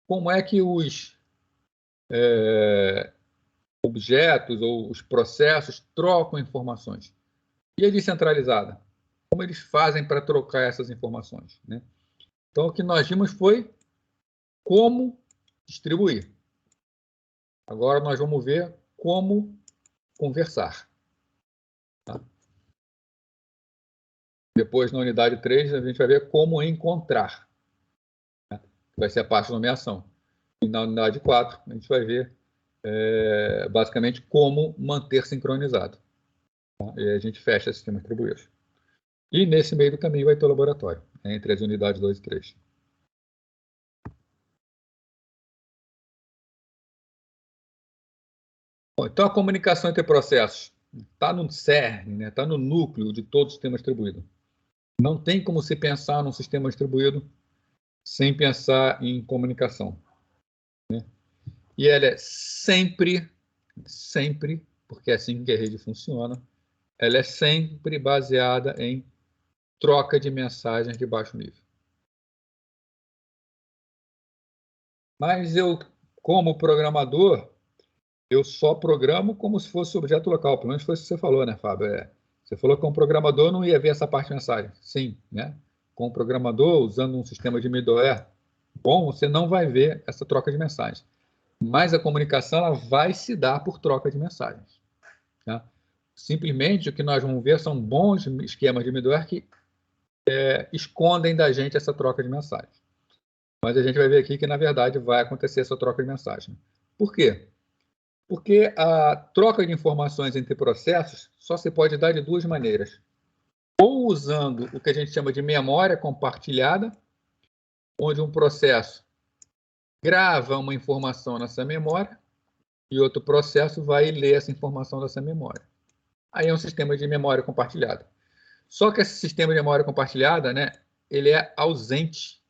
Como é que os objetos ou os processos trocam informações? E a descentralizada? Como eles fazem para trocar essas informações? Né? Então, o que nós vimos foi como distribuir. Agora nós vamos ver como conversar. Tá? Depois, na unidade 3, a gente vai ver como encontrar. Né? Vai ser a parte de nomeação. E na unidade 4, a gente vai ver, basicamente, como manter sincronizado. Tá? E a gente fecha sistemas distribuídos. E nesse meio do caminho vai ter o laboratório, né, entre as unidades 2 e 3. Bom, então, a comunicação entre processos está no cerne, né, está no núcleo de todo sistema distribuído. Não tem como se pensar num sistema distribuído sem pensar em comunicação. Né? E ela é sempre, porque é assim que a rede funciona, ela é sempre baseada em troca de mensagens de baixo nível. Mas eu, como programador, eu só programo como se fosse objeto local. Pelo menos foi isso que você falou, né, Fábio? Você falou que como programador não ia ver essa parte de mensagem. Sim, né? Como programador, usando um sistema de middleware, bom, você não vai ver essa troca de mensagens. Mas a comunicação ela vai se dar por troca de mensagens. Tá? Simplesmente o que nós vamos ver são bons esquemas de middleware que escondem da gente essa troca de mensagens. Mas a gente vai ver aqui que, na verdade, vai acontecer essa troca de mensagem. Por quê? Porque a troca de informações entre processos só se pode dar de duas maneiras. Ou usando o que a gente chama de memória compartilhada, onde um processo grava uma informação nessa memória e outro processo vai ler essa informação dessa memória. Aí é um sistema de memória compartilhada. Só que esse sistema de memória compartilhada, né, ele é ausente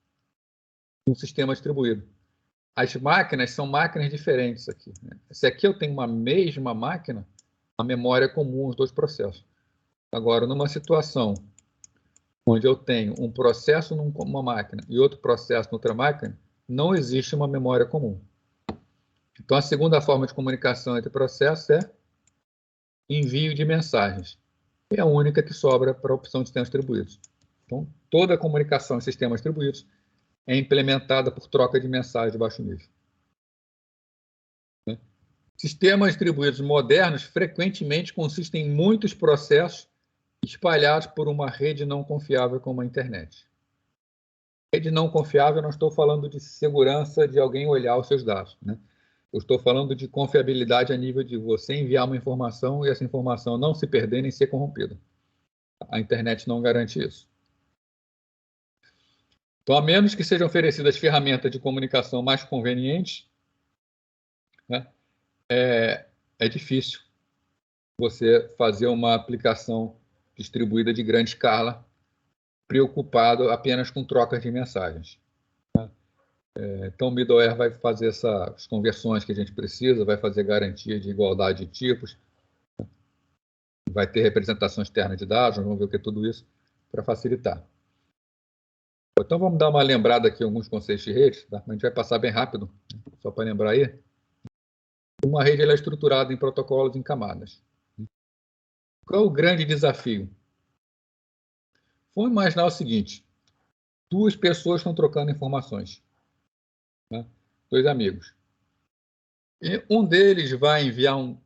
no sistema distribuído. As máquinas são máquinas diferentes aqui. Né? Se aqui eu tenho uma mesma máquina, a memória é comum aos dois processos. Agora, numa situação onde eu tenho um processo numa máquina e outro processo noutra máquina, não existe uma memória comum. Então, a segunda forma de comunicação entre processos é envio de mensagens. É a única que sobra para a opção de sistemas distribuídos. Então, toda a comunicação em sistemas distribuídos é implementada por troca de mensagem de baixo nível. Sistemas distribuídos modernos frequentemente consistem em muitos processos espalhados por uma rede não confiável como a internet. Rede não confiável, não estou falando de segurança de alguém olhar os seus dados. Né? Eu estou falando de confiabilidade a nível de você enviar uma informação e essa informação não se perder nem ser corrompida. A internet não garante isso. Então, a menos que sejam oferecidas ferramentas de comunicação mais convenientes, né, é difícil você fazer uma aplicação distribuída de grande escala, preocupado apenas com trocas de mensagens. Então, o middleware vai fazer essas conversões que a gente precisa, vai fazer garantia de igualdade de tipos, vai ter representação externa de dados, vamos ver o que é tudo isso para facilitar. Então, vamos dar uma lembrada aqui em alguns conceitos de rede, tá? A gente vai passar bem rápido, só para lembrar aí. Uma rede ela é estruturada em protocolos em camadas. Qual é o grande desafio? Vamos imaginar o seguinte: duas pessoas estão trocando informações, né? Dois amigos. E um deles vai enviar um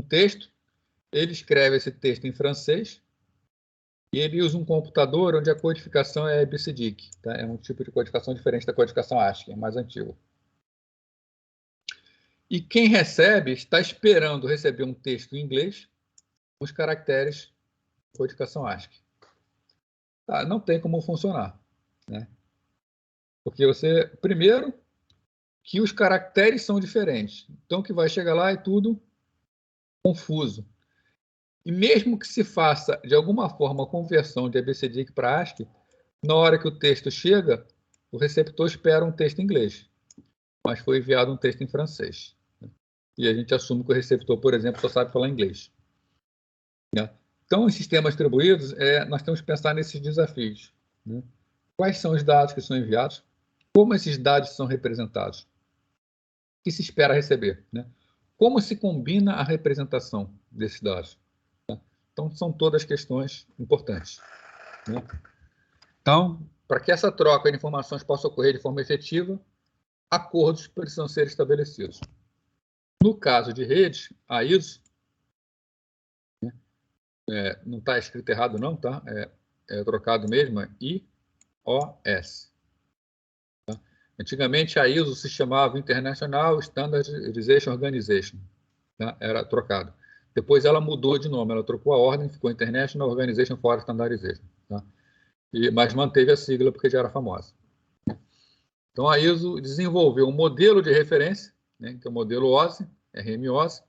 texto, ele escreve esse texto em francês e ele usa um computador onde a codificação é BCDIC, tá? É um tipo de codificação diferente da codificação ASCII, é mais antigo. E quem recebe está esperando receber um texto em inglês com os caracteres de codificação ASCII. Tá, não tem como funcionar, né? Porque você, primeiro, que os caracteres são diferentes. Então, o que vai chegar lá é tudo confuso. E mesmo que se faça, de alguma forma, a conversão de ABCDIC para ASCII, na hora que o texto chega, o receptor espera um texto em inglês, mas foi enviado um texto em francês. E a gente assume que o receptor, por exemplo, só sabe falar inglês. Então, em sistemas distribuídos, nós temos que pensar nesses desafios. Quais são os dados que são enviados? Como esses dados são representados? O que se espera receber? Como se combina a representação desses dados? Então, são todas questões importantes. Então, para que essa troca de informações possa ocorrer de forma efetiva, acordos precisam ser estabelecidos. No caso de redes, a ISO, não está escrito errado não, tá? É trocado mesmo, é IOS. Tá? Antigamente a ISO se chamava International Standardization Organization, tá? Era trocado. Depois ela mudou de nome, ela trocou a ordem, ficou International Organization for Standardization. Tá? Mas manteve a sigla porque já era famosa. Então a ISO desenvolveu um modelo de referência, né, que é o modelo OSI, RMOSI,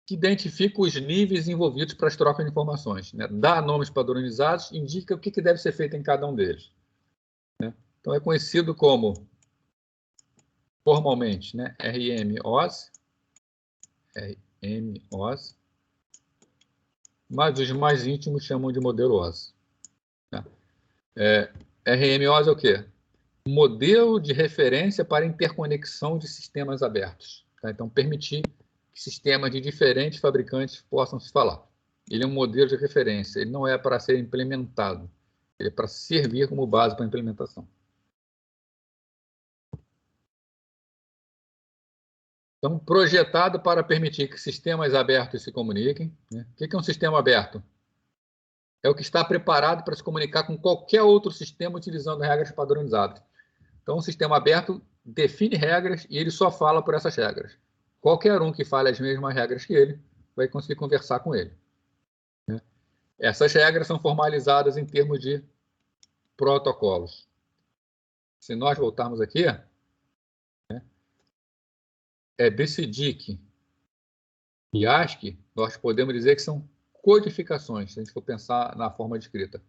que identifica os níveis envolvidos para as trocas de informações, né? Dá nomes padronizados, indica o que deve ser feito em cada um deles. Né? Então é conhecido como, formalmente, né, RMOSI, mas os mais íntimos chamam de modelo OSI. Né? RMOSI é o quê? Modelo de referência para interconexão de sistemas abertos. Tá? Então, permitir que sistemas de diferentes fabricantes possam se falar. Ele é um modelo de referência, ele não é para ser implementado, ele é para servir como base para a implementação. Então, projetado para permitir que sistemas abertos se comuniquem. Né? O que é um sistema aberto? É o que está preparado para se comunicar com qualquer outro sistema utilizando regras padronizadas. Então, o sistema aberto define regras e ele só fala por essas regras. Qualquer um que fale as mesmas regras que ele vai conseguir conversar com ele. Né? Essas regras são formalizadas em termos de protocolos. Se nós voltarmos aqui, né, BCDIC e ASCII, nós podemos dizer que são codificações, se a gente for pensar na forma de escrita.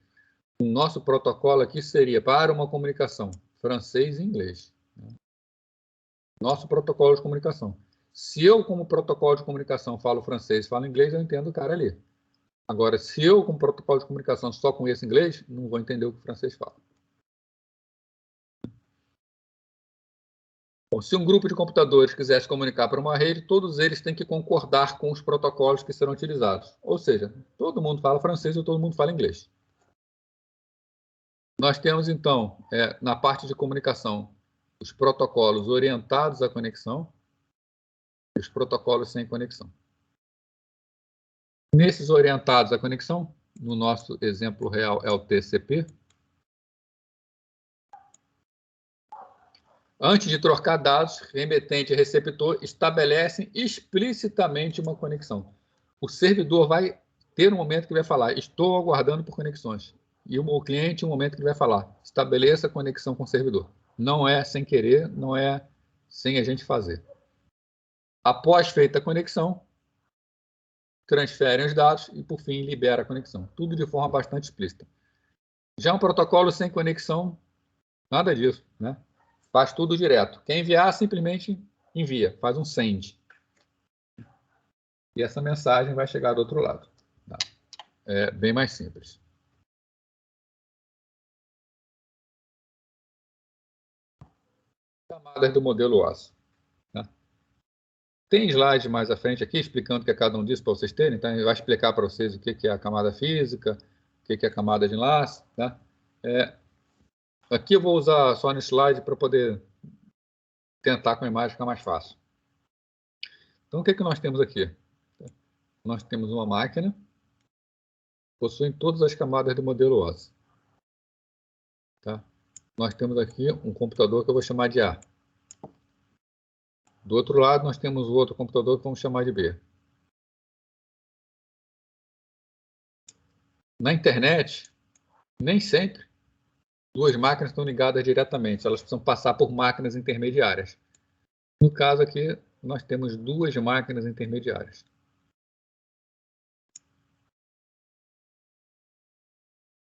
O nosso protocolo aqui seria para uma comunicação francês e inglês. Né? Nosso protocolo de comunicação. Se eu, como protocolo de comunicação, falo francês e falo inglês, eu entendo o cara ali. Agora, se eu, como protocolo de comunicação, só conheço inglês, não vou entender o que o francês fala. Bom, se um grupo de computadores quiser se comunicar para uma rede, todos eles têm que concordar com os protocolos que serão utilizados. Ou seja, todo mundo fala francês ou todo mundo fala inglês. Nós temos, então, na parte de comunicação, os protocolos orientados à conexão e os protocolos sem conexão. Nesses orientados à conexão, no nosso exemplo real é o TCP. antes de trocar dados, remetente e receptor estabelecem explicitamente uma conexão. O servidor vai ter um momento que vai falar, estou aguardando por conexões. E o cliente, um momento que ele vai falar, estabeleça a conexão com o servidor. Não é sem querer, não é sem a gente fazer. Após feita a conexão, transferem os dados e, por fim, libera a conexão. Tudo de forma bastante explícita. Já um protocolo sem conexão, nada disso, né? Faz tudo direto. Quer enviar, simplesmente envia, faz um send. E essa mensagem vai chegar do outro lado. Tá? É bem mais simples. Camadas do modelo OSI. Tá? Tem slide mais à frente aqui explicando o que é cada um disso para vocês terem. Então, ele vai explicar para vocês o que é a camada física, o que é a camada de enlace. Tá? Aqui eu vou usar só no slide para poder tentar com a imagem ficar mais fácil. Então, o que nós temos aqui? Nós temos uma máquina que possui todas as camadas do modelo OSI. Tá? Nós temos aqui um computador que eu vou chamar de A. Do outro lado, nós temos o outro computador que vamos chamar de B. Na internet, nem sempre duas máquinas estão ligadas diretamente. Elas precisam passar por máquinas intermediárias. No caso aqui, nós temos duas máquinas intermediárias.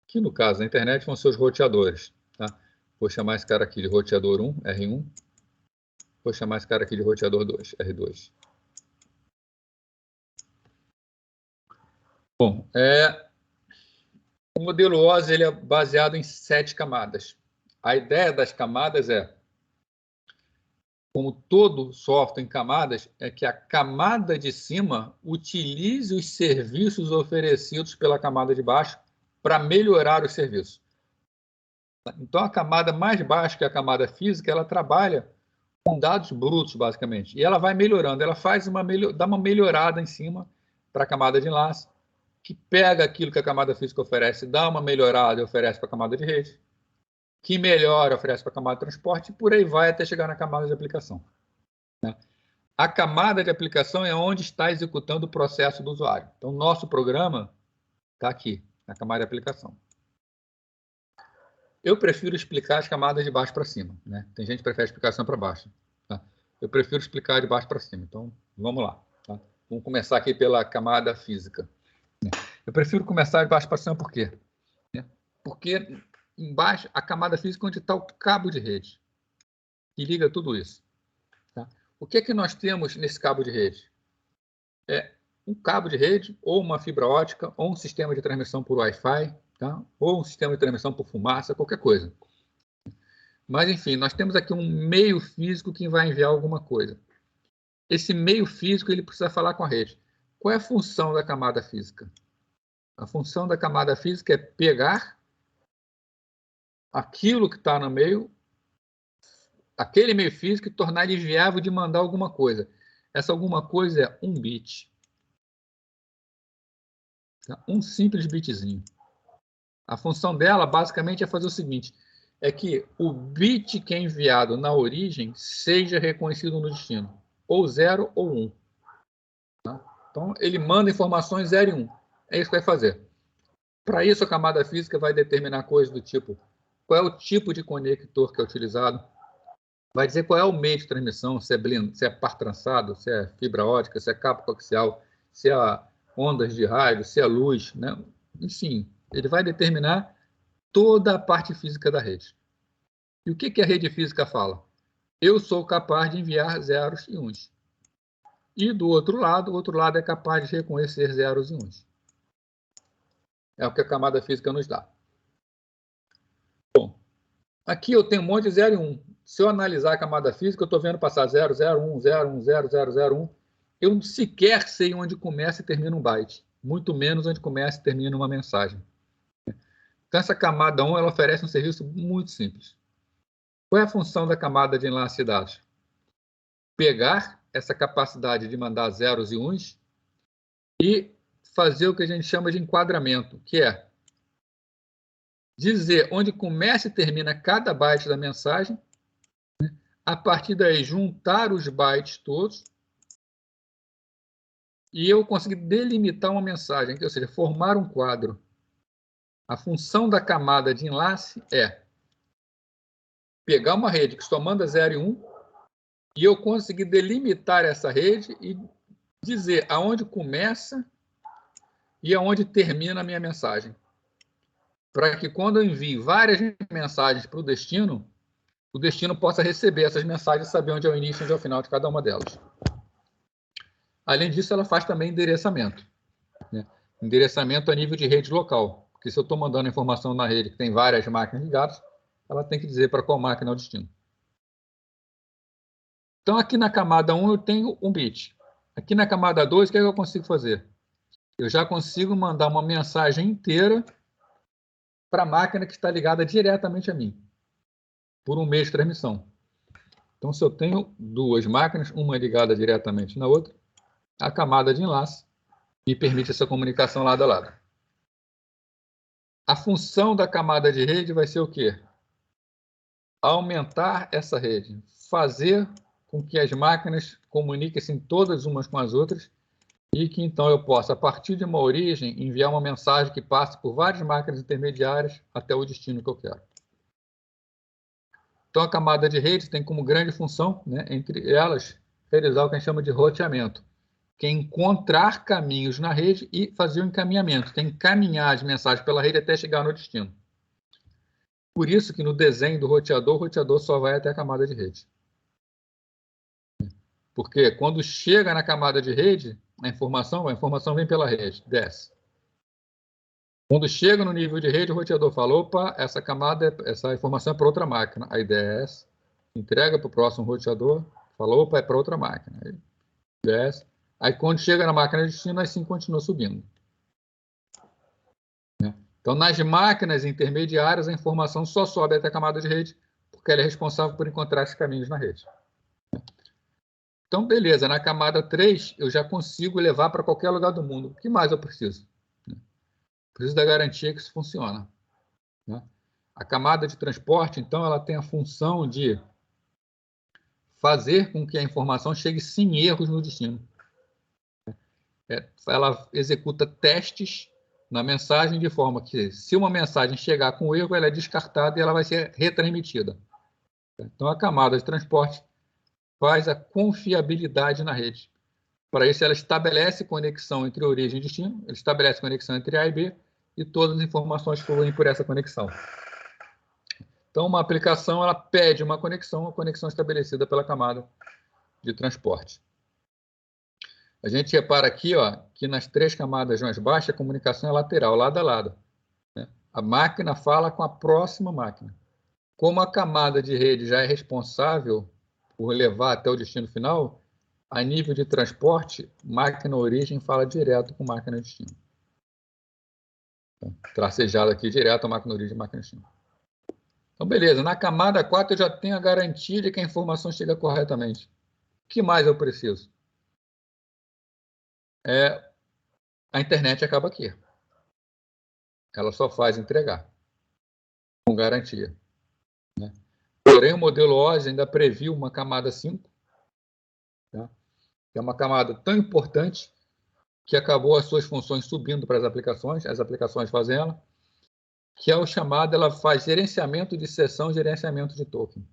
Que no caso da internet vão ser os roteadores. Tá? Vou chamar esse cara aqui de roteador 1, R1. Vou chamar esse cara aqui de roteador 2, R2. Bom, o modelo OSI ele é baseado em 7 camadas. A ideia das camadas como todo software em camadas, é que a camada de cima utilize os serviços oferecidos pela camada de baixo para melhorar os serviços. Então, a camada mais baixa, que é a camada física, ela trabalha com dados brutos, basicamente. E ela vai melhorando, ela dá uma melhorada em cima para a camada de enlace, que pega aquilo que a camada física oferece, dá uma melhorada e oferece para a camada de rede, que melhora, oferece para a camada de transporte, e por aí vai até chegar na camada de aplicação. Né? A camada de aplicação é onde está executando o processo do usuário. Então, nosso programa está aqui, na camada de aplicação. Eu prefiro explicar as camadas de baixo para cima. Né? Tem gente que prefere explicação para baixo. Tá? Eu prefiro explicar de baixo para cima. Então, vamos lá. Tá? Vamos começar aqui pela camada física. Eu prefiro começar de baixo para cima por quê? Porque embaixo, a camada física é onde está o cabo de rede, que liga tudo isso. Tá? O que é que nós temos nesse cabo de rede? É um cabo de rede, ou uma fibra ótica, ou um sistema de transmissão por Wi-Fi, tá? Ou um sistema de transmissão por fumaça, qualquer coisa. Mas, enfim, nós temos aqui um meio físico que vai enviar alguma coisa. Esse meio físico ele precisa falar com a rede. Qual é a função da camada física? A função da camada física é pegar aquilo que está no meio, aquele meio físico, e tornar ele viável de mandar alguma coisa. Essa alguma coisa é um bit. Tá? Um simples bitzinho. A função dela, basicamente, é fazer o seguinte, é que o bit que é enviado na origem seja reconhecido no destino, ou 0 ou 1. Tá? Então, ele manda informações 0 e 1. É isso que vai fazer. Para isso, a camada física vai determinar coisas do tipo, qual é o tipo de conector que é utilizado, vai dizer qual é o meio de transmissão, se é par trançado, se é fibra ótica, se é cabo coaxial, se é ondas de rádio, se é luz, né? Enfim, ele vai determinar toda a parte física da rede. E o que a rede física fala? Eu sou capaz de enviar zeros e uns. E do outro lado, o outro lado é capaz de reconhecer zeros e uns. É o que a camada física nos dá. Bom, aqui eu tenho um monte de 0 e 1. Se eu analisar a camada física, eu estou vendo passar 0, 0, 1, 0, 1, 0, 0, 0, 1. Eu sequer sei onde começa e termina um byte. Muito menos onde começa e termina uma mensagem. Então, essa camada 1 ela oferece um serviço muito simples. Qual é a função da camada de enlace de dados? Pegar essa capacidade de mandar zeros e uns e fazer o que a gente chama de enquadramento, que é dizer onde começa e termina cada byte da mensagem, né, a partir daí, juntar os bytes todos e eu conseguir delimitar uma mensagem, ou seja, formar um quadro. A função da camada de enlace é pegar uma rede que só manda 0 e 1 e eu conseguir delimitar essa rede e dizer aonde começa e aonde termina a minha mensagem. Para que quando eu envie várias mensagens para o destino possa receber essas mensagens e saber onde é o início e onde é o final de cada uma delas. Além disso, ela faz também endereçamento. Né? Endereçamento a nível de rede local. Porque se eu estou mandando informação na rede que tem várias máquinas ligadas, ela tem que dizer para qual máquina é o destino. Então, aqui na camada 1, eu tenho um bit. Aqui na camada 2, o que é que eu consigo fazer? Eu já consigo mandar uma mensagem inteira para a máquina que está ligada diretamente a mim, por um meio de transmissão. Então, se eu tenho duas máquinas, uma ligada diretamente na outra, a camada de enlace me permite essa comunicação lado a lado. A função da camada de rede vai ser o quê? Aumentar essa rede, fazer com que as máquinas comuniquem-se todas umas com as outras e que então eu possa, a partir de uma origem, enviar uma mensagem que passe por várias máquinas intermediárias até o destino que eu quero. Então, a camada de rede tem como grande função, né, entre elas, realizar o que a gente chama de roteamento, que é encontrar caminhos na rede e fazer o encaminhamento, que é encaminhar as mensagens pela rede até chegar no destino. Por isso que no desenho do roteador, o roteador só vai até a camada de rede. Porque quando chega na camada de rede, a informação vem pela rede, desce. Quando chega no nível de rede, o roteador fala, opa, essa informação é para outra máquina. Aí desce, entrega para o próximo roteador, fala, opa, é para outra máquina. Aí desce. Aí quando chega na máquina de destino, assim continua subindo. Né? Então, nas máquinas intermediárias, a informação só sobe até a camada de rede, porque ela é responsável por encontrar esses caminhos na rede. Então, beleza, na camada 3, eu já consigo levar para qualquer lugar do mundo. O que mais eu preciso? Preciso da garantia que isso funciona. Né? A camada de transporte, então, ela tem a função de fazer com que a informação chegue sem erros no destino. Ela executa testes na mensagem de forma que, se uma mensagem chegar com erro, ela é descartada e ela vai ser retransmitida. Então, a camada de transporte faz a confiabilidade na rede. Para isso, ela estabelece conexão entre origem e destino, ela estabelece conexão entre A e B, e todas as informações fluem por essa conexão. Então, uma aplicação ela pede uma conexão estabelecida pela camada de transporte. A gente repara aqui, ó, que nas 3 camadas mais baixas, a comunicação é lateral, lado a lado. Né? A máquina fala com a próxima máquina. Como a camada de rede já é responsável por levar até o destino final, a nível de transporte, máquina origem fala direto com máquina destino. Então, tracejado aqui direto a máquina origem e máquina destino. Então, beleza. Na camada 4, eu já tenho a garantia de que a informação chega corretamente. O que mais eu preciso? A internet acaba aqui. Ela só faz entregar, com garantia. Né? Porém, o modelo OSI ainda previu uma camada 5, tá? Que é uma camada tão importante que acabou as suas funções subindo para as aplicações fazem ela, que é o chamado, ela faz gerenciamento de sessão, gerenciamento de token.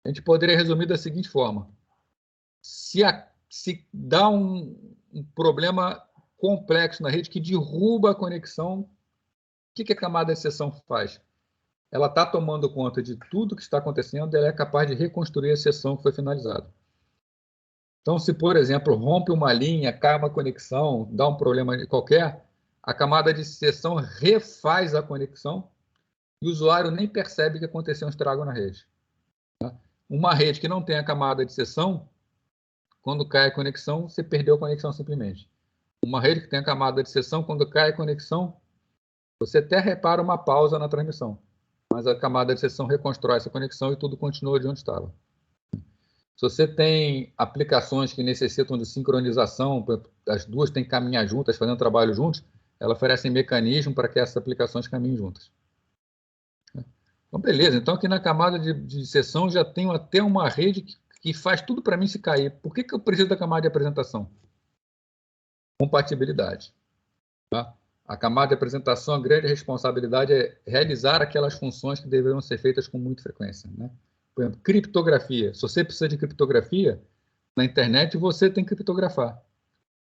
A gente poderia resumir da seguinte forma: se dá um problema complexo na rede que derruba a conexão, o que a camada de sessão faz? Ela está tomando conta de tudo que está acontecendo e ela é capaz de reconstruir a sessão que foi finalizada. Então, se, por exemplo, rompe uma linha, cai uma conexão, dá um problema qualquer, a camada de sessão refaz a conexão e o usuário nem percebe que aconteceu um estrago na rede. Uma rede que não tem a camada de sessão, quando cai a conexão, você perdeu a conexão simplesmente. Uma rede que tem a camada de sessão, quando cai a conexão, você até repara uma pausa na transmissão, mas a camada de sessão reconstrói essa conexão e tudo continua de onde estava. Se você tem aplicações que necessitam de sincronização, as duas têm que caminhar juntas, fazendo trabalho juntos, ela oferece mecanismo para que essas aplicações caminhem juntas. Então, Então, beleza. Então, aqui na camada de seção já tenho até uma rede que faz tudo para mim se cair. Por que eu preciso da camada de apresentação? Compatibilidade. Tá? A camada de apresentação, a grande responsabilidade é realizar aquelas funções que deveriam ser feitas com muita frequência. Né? Por exemplo, criptografia. Se você precisa de criptografia, na internet você tem que criptografar.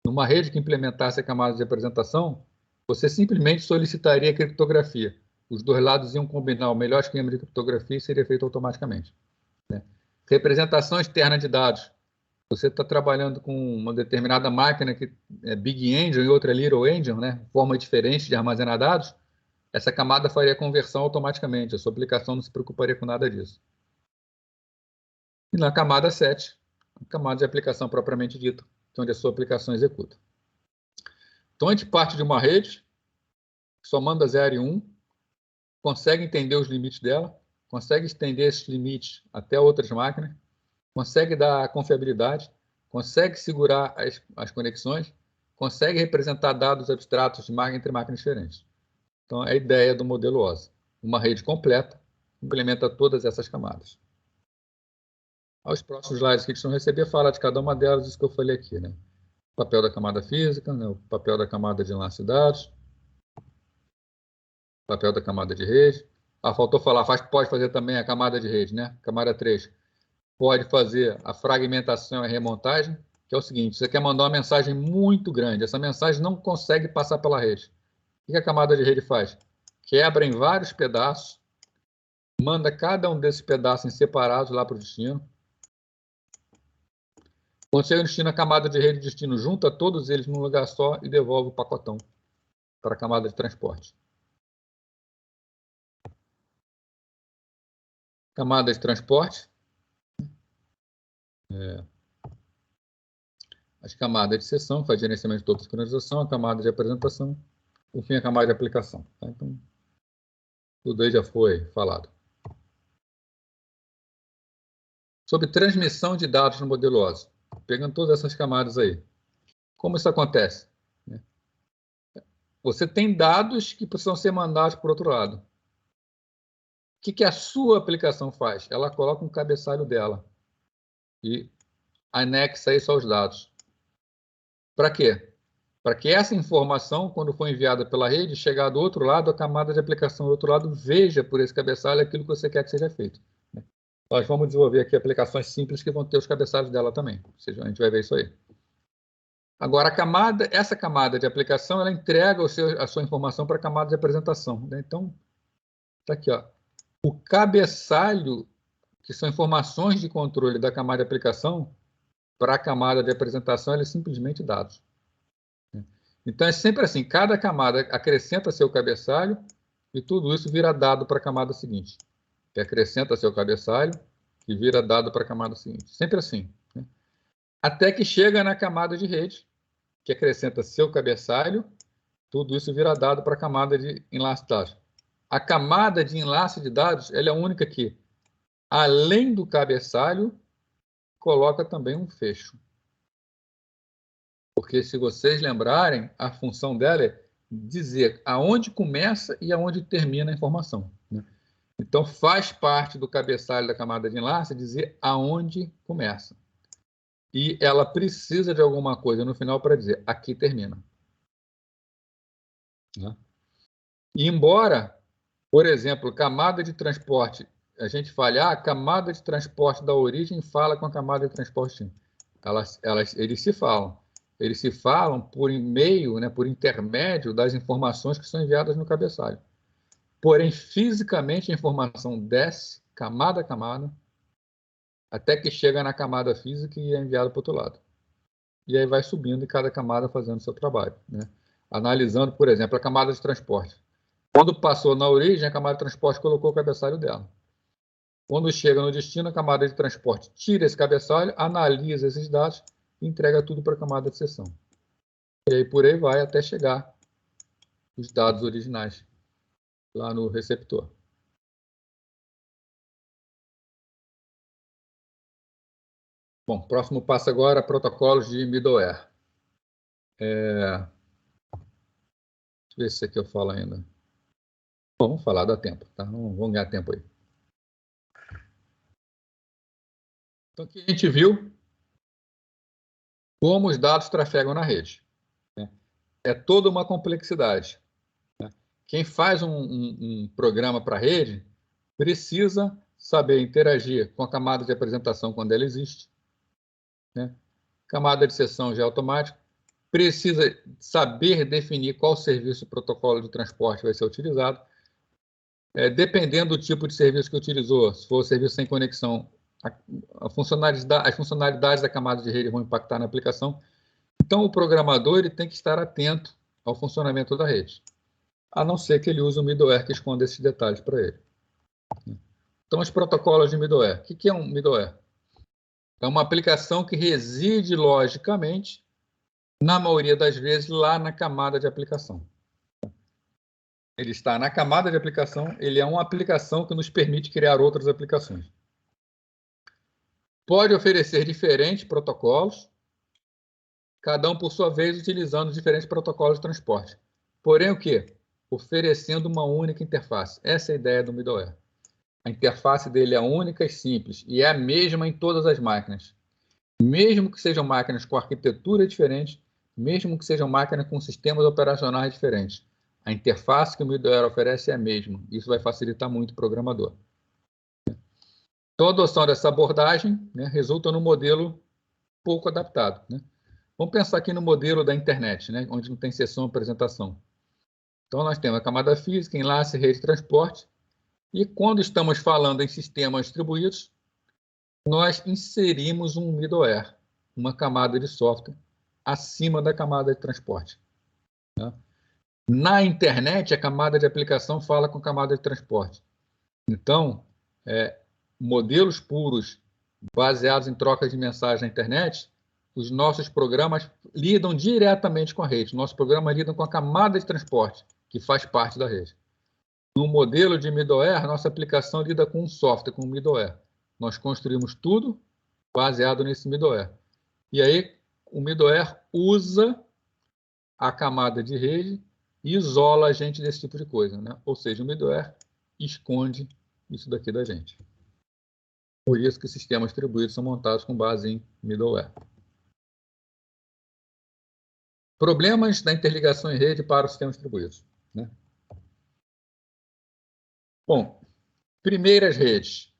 Numa rede que implementasse a camada de apresentação, você simplesmente solicitaria criptografia. Os dois lados iam combinar o melhor esquema de criptografia e seria feito automaticamente. Né? Representação externa de dados. Você está trabalhando com uma determinada máquina que é Big Engine e outra Little Engine, né? Forma diferente de armazenar dados, essa camada faria a conversão automaticamente. A sua aplicação não se preocuparia com nada disso. E na camada 7, a camada de aplicação propriamente dita, onde a sua aplicação executa. Então, a gente parte de uma rede, só manda 0 e 1, consegue entender os limites dela, consegue estender esses limites até outras máquinas, consegue dar confiabilidade, consegue segurar as conexões, consegue representar dados abstratos entre máquinas diferentes. Então, é a ideia do modelo OSI. Uma rede completa implementa todas essas camadas. Aos próximos slides que a gente não receber, fala de cada uma delas, isso que eu falei aqui. Né? O papel da camada física, né? O papel da camada de enlace de dados, o papel da camada de rede. Faltou falar, pode fazer também a camada de rede, né? Camada 3. Pode fazer a fragmentação e a remontagem, que é o seguinte, você quer mandar uma mensagem muito grande, essa mensagem não consegue passar pela rede. O que a camada de rede faz? Quebra em vários pedaços, manda cada um desses pedaços em separados lá para o destino. Quando chega no destino, a camada de rede de destino junta todos eles num lugar só e devolve o pacotão para a camada de transporte. Camada de transporte. As camadas de sessão, faz gerenciamento de toda a sincronização, a camada de apresentação, por fim, a camada de aplicação. Tá? Então, tudo aí já foi falado. Sobre transmissão de dados no modelo OSI. Pegando todas essas camadas aí. Como isso acontece? Você tem dados que precisam ser mandados para o outro lado. O que a sua aplicação faz? Ela coloca um cabeçalho dela e anexa isso aos dados. Para quê? Para que essa informação, quando for enviada pela rede, chegar do outro lado, a camada de aplicação do outro lado veja por esse cabeçalho aquilo que você quer que seja feito. Nós vamos desenvolver aqui aplicações simples que vão ter os cabeçalhos dela também. Ou seja, a gente vai ver isso aí. Agora, essa camada de aplicação, ela entrega a sua informação para a camada de apresentação. Né? Então, está aqui, ó. O cabeçalho, que são informações de controle da camada de aplicação, para a camada de apresentação, ele é simplesmente dados. Então, é sempre assim, cada camada acrescenta seu cabeçalho e tudo isso vira dado para a camada seguinte. Que acrescenta seu cabeçalho e vira dado para a camada seguinte. Sempre assim. Né? Até que chega na camada de rede, que acrescenta seu cabeçalho, tudo isso vira dado para a camada de enlace de dados. A camada de enlace de dados ela é a única que, além do cabeçalho, coloca também um fecho. Porque, se vocês lembrarem, a função dela é dizer aonde começa e aonde termina a informação. Né? Então, faz parte do cabeçalho da camada de enlace dizer aonde começa. E ela precisa de alguma coisa no final para dizer aqui termina. Né? E embora, por exemplo, camada de transporte, a gente fale, a camada de transporte da origem fala com a camada de transporte. Eles se falam. Eles se falam por meio, né, por intermédio das informações que são enviadas no cabeçalho. Porém, fisicamente, a informação desce, camada a camada, até que chega na camada física e é enviada para o outro lado. E aí vai subindo e cada camada fazendo o seu trabalho. Né? Analisando, por exemplo, a camada de transporte. Quando passou na origem, a camada de transporte colocou o cabeçalho dela. Quando chega no destino, a camada de transporte tira esse cabeçalho, analisa esses dados e entrega tudo para a camada de seção. E aí por aí vai até chegar os dados originais lá no receptor. Bom, próximo passo agora, protocolos de middleware. Deixa eu ver se aqui eu falo ainda. Bom, vamos falar, dá tempo, tá? Vamos ganhar tempo aí. Então, aqui a gente viu como os dados trafegam na rede, né? É toda uma complexidade, né? Quem faz um programa para a rede precisa saber interagir com a camada de apresentação quando ela existe, né? Camada de sessão já é automática, precisa saber definir qual serviço e protocolo de transporte vai ser utilizado. Dependendo do tipo de serviço que utilizou, se for serviço sem conexão, as funcionalidades da camada de rede vão impactar na aplicação. Então, o programador ele tem que estar atento ao funcionamento da rede, a não ser que ele use um middleware que esconda esses detalhes para ele. Então, os protocolos de middleware. O que é um middleware? É uma aplicação que reside logicamente, na maioria das vezes, lá na camada de aplicação. Ele está na camada de aplicação, ele é uma aplicação que nos permite criar outras aplicações. Pode oferecer diferentes protocolos, cada um por sua vez utilizando diferentes protocolos de transporte. Porém, o quê? Oferecendo uma única interface. Essa é a ideia do middleware. A interface dele é única e simples, e é a mesma em todas as máquinas. Mesmo que sejam máquinas com arquitetura diferente, mesmo que sejam máquinas com sistemas operacionais diferentes. A interface que o middleware oferece é a mesma. Isso vai facilitar muito o programador. Então, a adoção dessa abordagem, né, resulta num modelo pouco adaptado, né? Vamos pensar aqui no modelo da internet, né, onde não tem sessão de apresentação. Então, nós temos a camada física, enlace, rede de transporte. E quando estamos falando em sistemas distribuídos, nós inserimos um middleware, uma camada de software, acima da camada de transporte, né? Na internet, a camada de aplicação fala com a camada de transporte. Então, modelos puros, baseados em trocas de mensagem na internet, os nossos programas lidam diretamente com a rede. Nossos programas lidam com a camada de transporte, que faz parte da rede. No modelo de middleware, nossa aplicação lida com um software, com um middleware. Nós construímos tudo baseado nesse middleware. E aí, o middleware usa a camada de rede e isola a gente desse tipo de coisa, né? Ou seja, o middleware esconde isso daqui da gente. Por isso que sistemas distribuídos são montados com base em middleware. Problemas da interligação em rede para os sistemas distribuídos, né? Bom, primeiras redes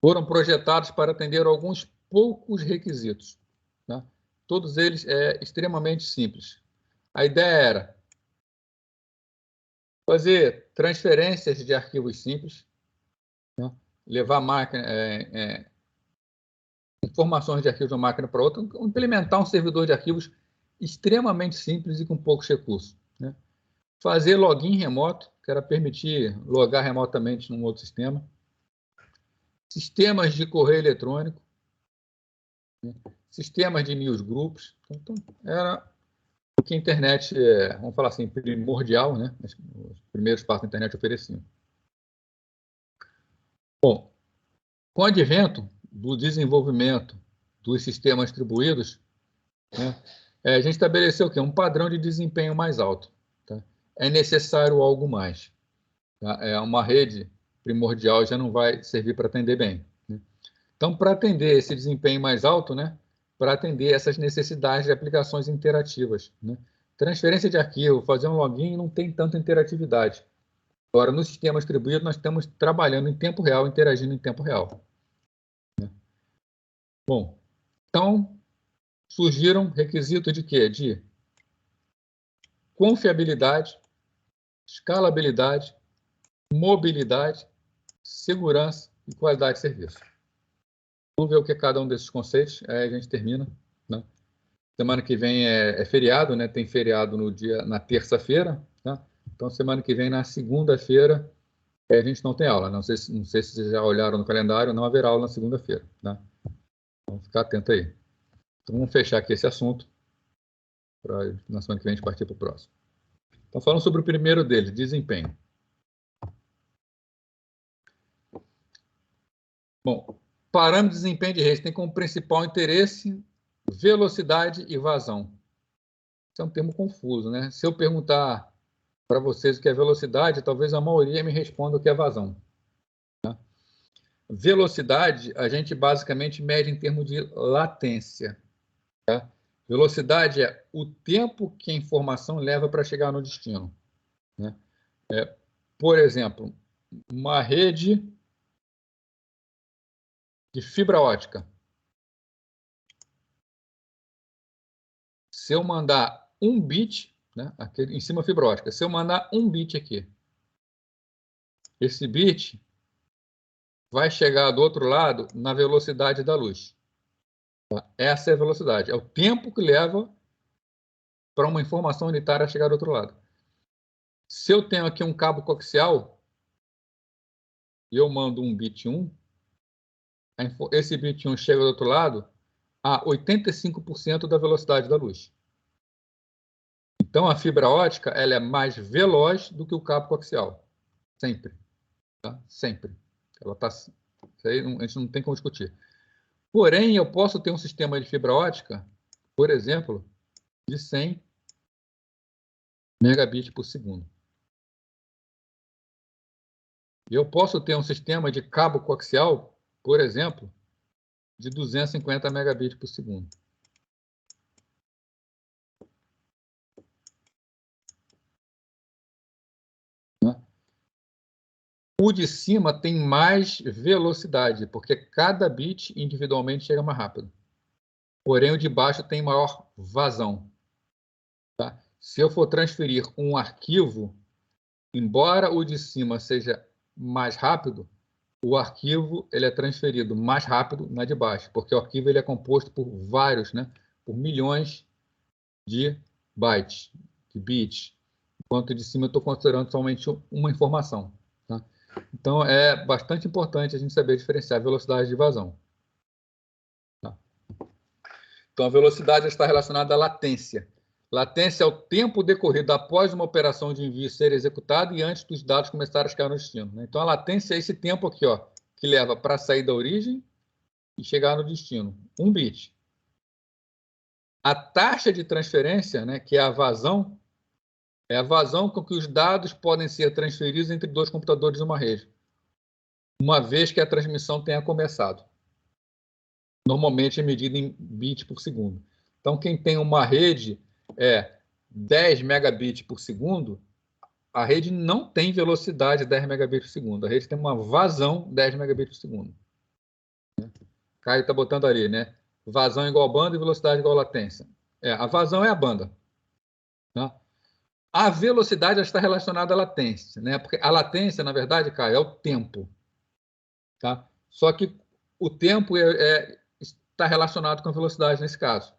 foram projetados para atender alguns poucos requisitos, né? Todos eles extremamente simples. A ideia era fazer transferências de arquivos simples, né? Levar informações de arquivos de uma máquina para outra, implementar um servidor de arquivos extremamente simples e com poucos recursos, né? Fazer login remoto, que era permitir logar remotamente num outro sistema. Sistemas de correio eletrônico, né? Sistemas de newsgroups. Então, era o que a internet, vamos falar assim, primordial, né? Os primeiros passos da internet ofereciam. Bom, com o advento do desenvolvimento dos sistemas distribuídos, né, a gente estabeleceu o quê? Um padrão de desempenho mais alto, tá? É necessário algo mais, tá? Uma rede primordial já não vai servir para atender bem, né? Então, para atender esse desempenho mais alto, né, para atender essas necessidades de aplicações interativas, né? Transferência de arquivo, fazer um login não tem tanta interatividade. Agora, no sistema distribuído, nós estamos trabalhando em tempo real, interagindo em tempo real, né? Bom, então, surgiram requisitos de quê? De confiabilidade, escalabilidade, mobilidade, segurança e qualidade de serviço. Vamos ver o que é cada um desses conceitos, aí a gente termina, né? Semana que vem é feriado, né? Tem feriado na terça-feira, tá? Então, semana que vem, na segunda-feira, a gente não tem aula. Não sei se vocês já olharam no calendário, não haverá aula na segunda-feira, tá? Então, ficar atento aí. Então, vamos fechar aqui esse assunto, para na semana que vem a gente partir para o próximo. Então, falando sobre o primeiro deles, desempenho. Bom, parâmetro de desempenho de rede tem como principal interesse velocidade e vazão. Isso é um termo confuso, né? Se eu perguntar para vocês o que é velocidade, talvez a maioria me responda o que é vazão, né? Velocidade, a gente basicamente mede em termos de latência. Tá? Velocidade é o tempo que a informação leva para chegar no destino. Né? Por exemplo, uma rede de fibra ótica. Se eu mandar um bit, né, aqui em cima fibra ótica, se eu mandar um bit aqui, esse bit vai chegar do outro lado na velocidade da luz. Tá? Essa é a velocidade, é o tempo que leva para uma informação unitária chegar do outro lado. Se eu tenho aqui um cabo coaxial e eu mando um bit 1, esse bit 1 chega do outro lado a 85% da velocidade da luz. Então, a fibra ótica ela é mais veloz do que o cabo coaxial. Sempre. Tá? Sempre. Ela tá, isso aí a gente não tem como discutir. Porém, eu posso ter um sistema de fibra ótica, por exemplo, de 100 megabits por segundo. Eu posso ter um sistema de cabo coaxial, por exemplo, de 250 megabits por segundo. Né? O de cima tem mais velocidade, porque cada bit individualmente chega mais rápido. Porém, o de baixo tem maior vazão. Tá? Se eu for transferir um arquivo, embora o de cima seja mais rápido, o arquivo ele é transferido mais rápido na de baixo, porque o arquivo ele é composto por vários, né, por milhões de bytes, de bits, enquanto de cima eu estou considerando somente uma informação. Tá? Então, é bastante importante a gente saber diferenciar a velocidade de vazão. Tá? Então, a velocidade está relacionada à latência. Latência é o tempo decorrido após uma operação de envio ser executada e antes dos dados começarem a chegar no destino. Né? Então, a latência é esse tempo aqui, ó, que leva para sair da origem e chegar no destino. 1 bit. A taxa de transferência, né, que é a vazão com que os dados podem ser transferidos entre dois computadores de uma rede, uma vez que a transmissão tenha começado. Normalmente é medida em bits por segundo. Então, quem tem uma rede 10 megabits por segundo, a rede não tem velocidade 10 megabits por segundo. A rede tem uma vazão 10 megabits por segundo. Caio está botando ali, né? Vazão igual banda e velocidade igual latência. A vazão é a banda. Tá? A velocidade está relacionada à latência, né? Porque a latência, na verdade, Caio, é o tempo. Tá? Só que o tempo está relacionado com a velocidade nesse caso.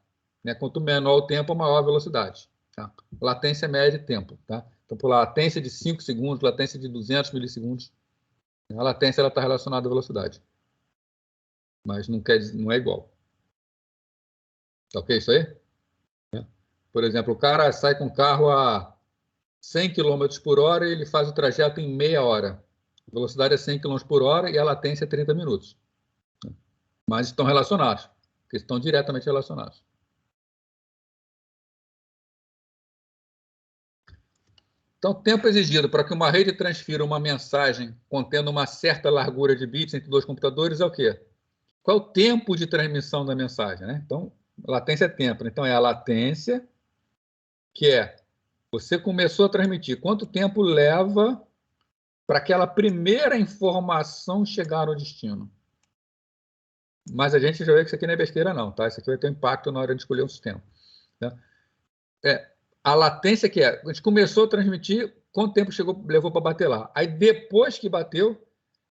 Né? Quanto menor o tempo, maior a velocidade. Tá? Latência média de tempo. Tá? Então, por latência de 5 segundos, latência de 200 milissegundos, a latência está relacionada à velocidade. Mas não é igual. Tá ok isso aí? Por exemplo, o cara sai com o carro a 100 km por hora e ele faz o trajeto em meia hora. A velocidade é 100 km por hora e a latência é 30 minutos. Mas estão relacionados, porque estão diretamente relacionados. Então, o tempo exigido para que uma rede transfira uma mensagem contendo uma certa largura de bits entre dois computadores é o quê? Qual é o tempo de transmissão da mensagem? Né? Então, latência é tempo. Então, é a latência, que você começou a transmitir. Quanto tempo leva para aquela primeira informação chegar ao destino? Mas a gente já vê que isso aqui não é besteira, não. Tá? Isso aqui vai ter um impacto na hora de escolher um sistema. Tá? A latência que a gente começou a transmitir, quanto tempo levou para bater lá? Aí depois que bateu,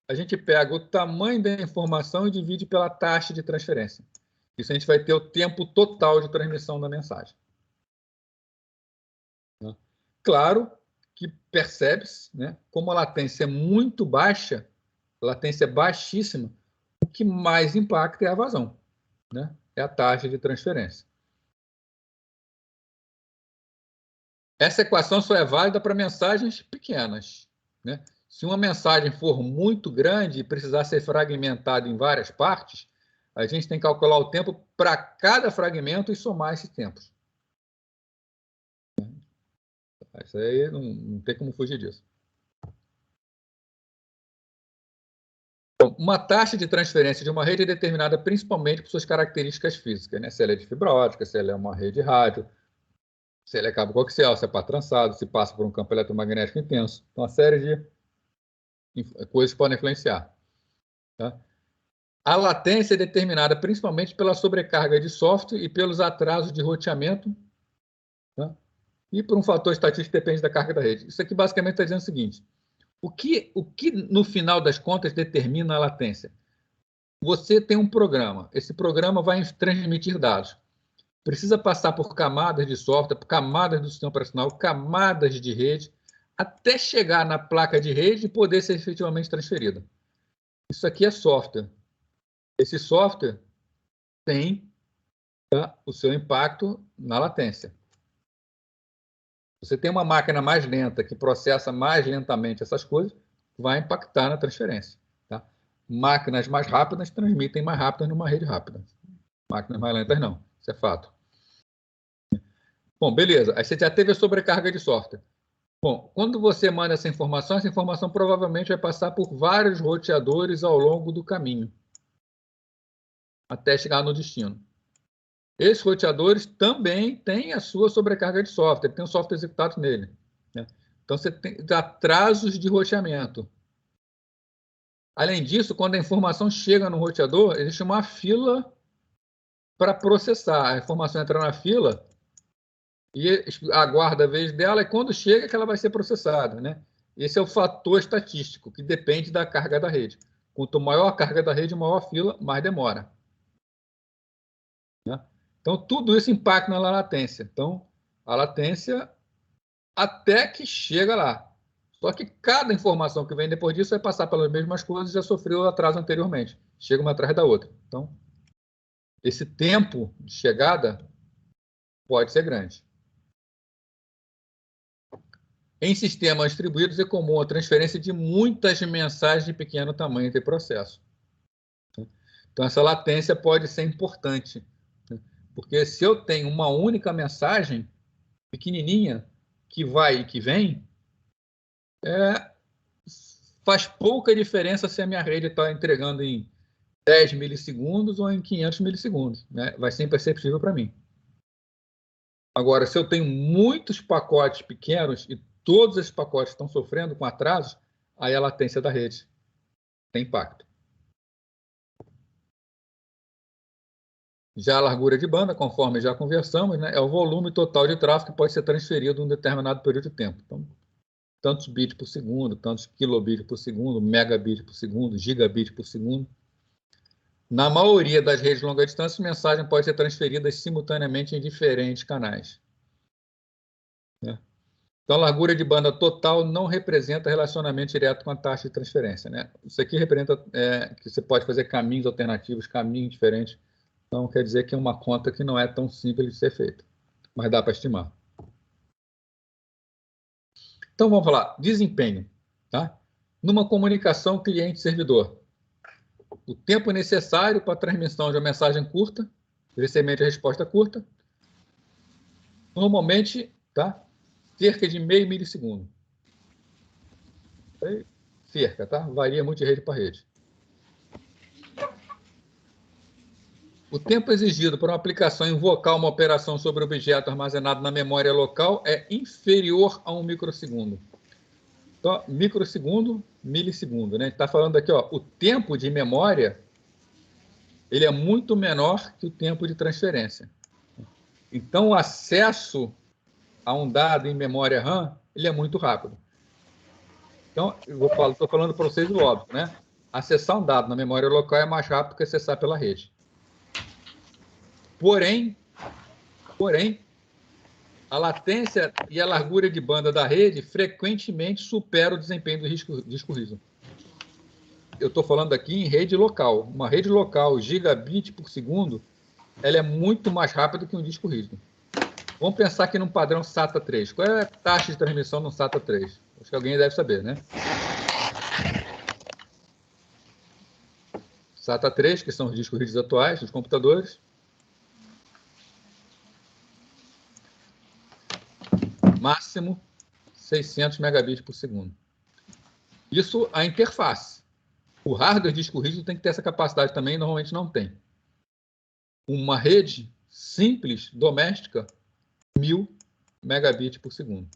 a gente pega o tamanho da informação e divide pela taxa de transferência. Isso a gente vai ter o tempo total de transmissão da mensagem. Claro que percebe-se, né, como a latência é muito baixa, a latência é baixíssima, o que mais impacta é a vazão, né? É a taxa de transferência. Essa equação só é válida para mensagens pequenas, né? Se uma mensagem for muito grande e precisar ser fragmentada em várias partes, a gente tem que calcular o tempo para cada fragmento e somar esses tempos. Isso aí não tem como fugir disso. Bom, uma taxa de transferência de uma rede é determinada principalmente por suas características físicas, né? Se ela é de fibra ótica, se ela é uma rede rádio, se ela é cabo coaxial, se é patrançado, se passa por um campo eletromagnético intenso. Então, uma série de coisas podem influenciar. Tá? A latência é determinada principalmente pela sobrecarga de software e pelos atrasos de roteamento, tá? E por um fator estatístico que depende da carga da rede. Isso aqui basicamente está dizendo o seguinte: o que no final das contas determina a latência? Você tem um programa, esse programa vai transmitir dados. Precisa passar por camadas de software, por camadas do sistema operacional, camadas de rede, até chegar na placa de rede e poder ser efetivamente transferida. Isso aqui é software. Esse software tem, tá, o seu impacto na latência. Você tem uma máquina mais lenta que processa mais lentamente essas coisas, vai impactar na transferência. Tá? Máquinas mais rápidas transmitem mais rápidas numa rede rápida. Máquinas mais lentas não, isso é fato. Bom, beleza. Aí você já teve a sobrecarga de software. Bom, quando você manda essa informação provavelmente vai passar por vários roteadores ao longo do caminho, até chegar no destino. Esses roteadores também têm a sua sobrecarga de software, tem um software executado nele, né? Então, você tem atrasos de roteamento. Além disso, quando a informação chega no roteador, existe uma fila para processar. A informação entra na fila e aguarda a vez dela, e quando chega, que ela vai ser processada, né? Esse é o fator estatístico, que depende da carga da rede. Quanto maior a carga da rede, maior a fila, mais demora. Né? Então, tudo isso impacta na latência. Então, a latência até que chega lá. Só que cada informação que vem depois disso vai passar pelas mesmas coisas e já sofreu atraso anteriormente. Chega uma atrás da outra. Então, esse tempo de chegada pode ser grande. Em sistemas distribuídos, é comum a transferência de muitas mensagens de pequeno tamanho entre processos. Então, essa latência pode ser importante, porque se eu tenho uma única mensagem pequenininha que vai e que vem, faz pouca diferença se a minha rede está entregando em 10 milissegundos ou em 500 milissegundos, né? Vai ser imperceptível para mim. Agora, se eu tenho muitos pacotes pequenos e todos esses pacotes estão sofrendo com atrasos, aí a latência da rede tem impacto. Já a largura de banda, conforme já conversamos, né, é o volume total de tráfego que pode ser transferido em um determinado período de tempo. Então, tantos bits por segundo, tantos kilobits por segundo, megabits por segundo, gigabits por segundo. Na maioria das redes de longa distância, a mensagem pode ser transferida simultaneamente em diferentes canais. Né? Então, a largura de banda total não representa relacionamento direto com a taxa de transferência. Né? Isso aqui representa que você pode fazer caminhos alternativos, caminhos diferentes. Então, quer dizer que é uma conta que não é tão simples de ser feita, mas dá para estimar. Então, vamos falar desempenho. Tá? Numa comunicação cliente-servidor, o tempo necessário para a transmissão de uma mensagem curta, recebimento e resposta curta, normalmente, tá? Cerca de meio milissegundo. Cerca, tá? Varia muito de rede para rede. O tempo exigido para uma aplicação invocar uma operação sobre o objeto armazenado na memória local é inferior a 1 microsegundo. Então, microsegundo, milissegundo, né? A gente está falando aqui, ó, o tempo de memória ele é muito menor que o tempo de transferência. Então, o acesso a um dado em memória RAM, ele é muito rápido. Então, estou falando para vocês o óbvio, né? Acessar um dado na memória local é mais rápido que acessar pela rede. Porém, a latência e a largura de banda da rede frequentemente superam o desempenho do disco rígido. Eu estou falando aqui em rede local. Uma rede local, gigabit por segundo, ela é muito mais rápida que um disco rígido. Vamos pensar aqui num padrão SATA 3. Qual é a taxa de transmissão no SATA 3? Acho que alguém deve saber, né? SATA 3, que são os discos rígidos atuais dos computadores. Máximo 600 megabits por segundo. Isso a interface. O hardware de disco rígido tem que ter essa capacidade também, normalmente não tem. Uma rede simples, doméstica, 1000 megabits por segundo.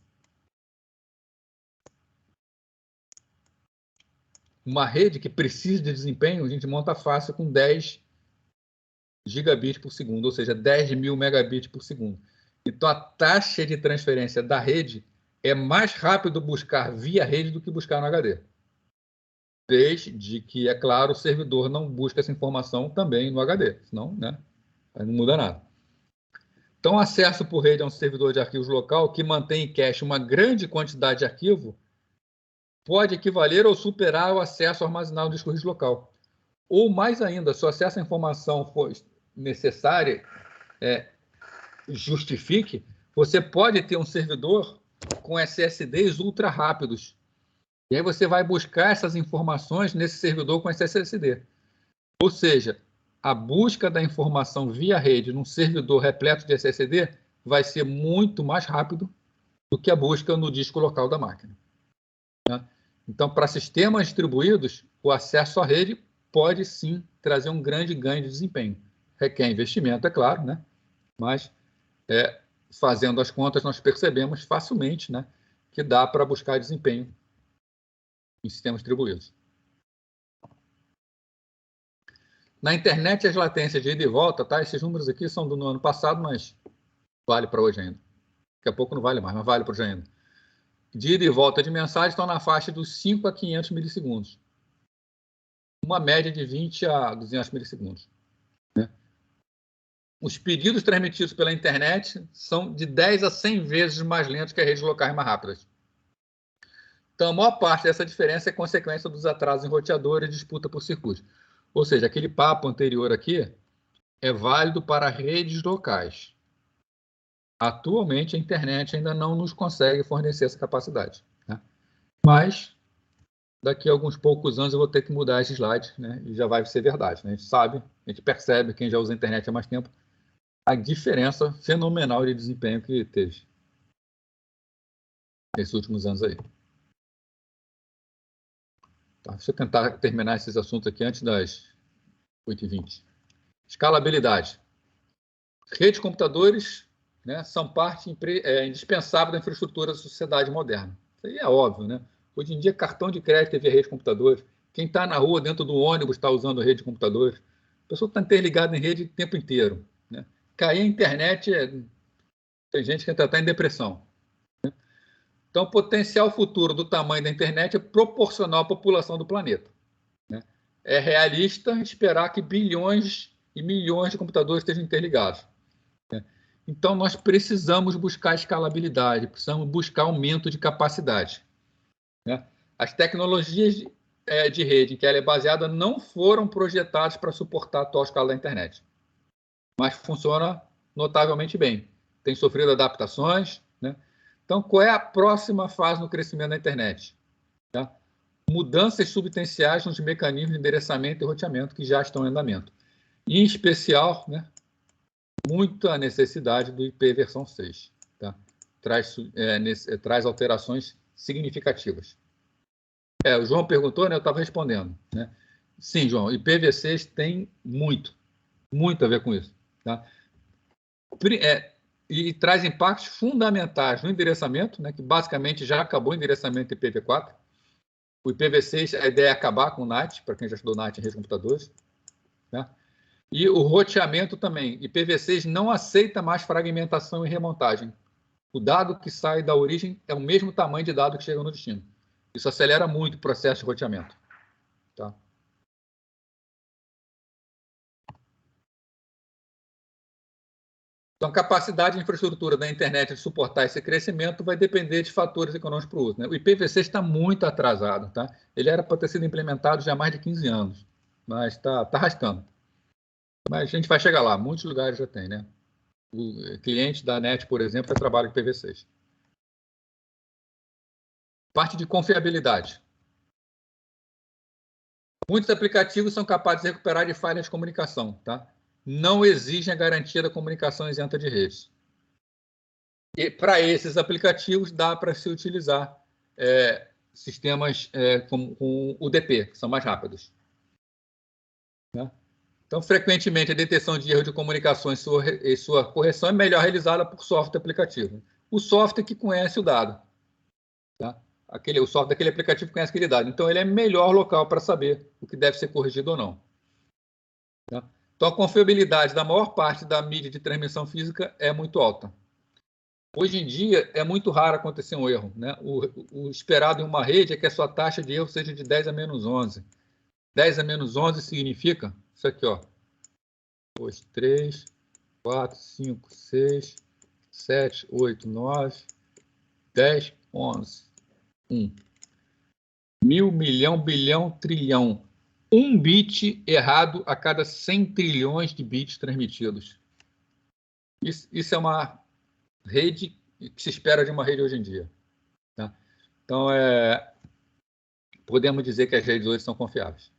Uma rede que precisa de desempenho, a gente monta fácil com 10 gigabits por segundo, ou seja, 10.000 megabits por segundo. Então, a taxa de transferência da rede é mais rápido buscar via rede do que buscar no HD. Desde que, é claro, o servidor não busca essa informação também no HD, senão, né, aí não muda nada. Então, acesso por rede a um servidor de arquivos local que mantém em cache uma grande quantidade de arquivo pode equivaler ou superar o acesso armazenado no disco rígido local. Ou mais ainda, se o acesso à informação for necessária, justifique, você pode ter um servidor com SSDs ultra rápidos. E aí você vai buscar essas informações nesse servidor com esse SSD. Ou seja, a busca da informação via rede num servidor repleto de SSD vai ser muito mais rápido do que a busca no disco local da máquina. Né? Então, para sistemas distribuídos, o acesso à rede pode sim trazer um grande ganho de desempenho. Requer investimento, é claro, né? Mas fazendo as contas, nós percebemos facilmente, né, que dá para buscar desempenho em sistemas distribuídos. Na internet, as latências de ida e volta, tá? Esses números aqui são do ano passado, mas vale para hoje ainda. Daqui a pouco não vale mais, mas vale para hoje ainda. De ida e volta de mensagem estão na faixa dos 5 a 500 milissegundos. Uma média de 20 a 200 milissegundos. Né? Os pedidos transmitidos pela internet são de 10 a 100 vezes mais lentos que as redes locais mais rápidas. Então, a maior parte dessa diferença é consequência dos atrasos em roteadores e disputa por circuito. Ou seja, aquele papo anterior aqui é válido para redes locais. Atualmente, a internet ainda não nos consegue fornecer essa capacidade. Né? Mas, daqui a alguns poucos anos, eu vou ter que mudar esse slide, né? E já vai ser verdade. Né? A gente sabe, a gente percebe, quem já usa a internet há mais tempo, a diferença fenomenal de desempenho que teve nesses últimos anos aí. Tá, deixa eu tentar terminar esses assuntos aqui antes das 8h20. Escalabilidade. Redes de computadores, né, são parte indispensável da infraestrutura da sociedade moderna. Isso aí é óbvio, né? Hoje em dia, cartão de crédito teve rede de computadores. Quem está na rua, dentro do ônibus, está usando rede de computadores. A pessoa está interligada em rede o tempo inteiro. Né? Cair a internet, tem gente que está em depressão. Né? Então, o potencial futuro do tamanho da internet é proporcional à população do planeta. Né? É realista esperar que bilhões e milhões de computadores estejam interligados. Né? Então, nós precisamos buscar escalabilidade, precisamos buscar aumento de capacidade. Né? As tecnologias de rede em que ela é baseada não foram projetadas para suportar a atual escala da internet, mas funciona notavelmente bem. Tem sofrido adaptações. Né? Então, qual é a próxima fase no crescimento da internet? Tá? Mudanças substanciais nos mecanismos de endereçamento e roteamento que já estão em andamento. Em especial, né, muita necessidade do IP versão 6. Tá? Traz alterações significativas. O João perguntou, né, eu estava respondendo. Né? Sim, João, IPv6 tem muito a ver com isso. Tá? E traz impactos fundamentais no endereçamento, né, que basicamente já acabou o endereçamento IPv4. O IPv6, a ideia é acabar com o NAT, para quem já estudou NAT em redes de computadores. Né? E o roteamento também. IPv6 não aceita mais fragmentação e remontagem. O dado que sai da origem é o mesmo tamanho de dado que chega no destino. Isso acelera muito o processo de roteamento. Tá? Então, a capacidade de infraestrutura da internet de suportar esse crescimento vai depender de fatores econômicos para o uso. Né? O IPv6 está muito atrasado. Tá? Ele era para ter sido implementado já há mais de 15 anos, mas está arrastando. Mas a gente vai chegar lá. Muitos lugares já tem, né? O cliente da NET, por exemplo, trabalha com IPv6. Parte de confiabilidade. Muitos aplicativos são capazes de recuperar de falhas de comunicação. Tá? Não exigem a garantia da comunicação isenta de redes. E para esses aplicativos dá para se utilizar sistemas com UDP, que são mais rápidos. né? Então, frequentemente, a detecção de erro de comunicação e sua correção é melhor realizada por software aplicativo. O software que conhece o dado. Tá? O software daquele aplicativo conhece aquele dado. Então, ele é melhor local para saber o que deve ser corrigido ou não. Tá? Então, a confiabilidade da maior parte da mídia de transmissão física é muito alta. Hoje em dia, é muito raro acontecer um erro, né? O esperado em uma rede é que a sua taxa de erro seja de 10 a menos 11. 10 a menos 11 significa isso aqui, ó. 2, 3, 4, 5, 6, 7, 8, 9, 10, 11. 1. Mil, milhão, bilhão, trilhão. Um bit errado a cada 100 trilhões de bits transmitidos. Isso é uma rede que se espera de uma rede hoje em dia. Tá? Então, podemos dizer que as redes hoje são confiáveis.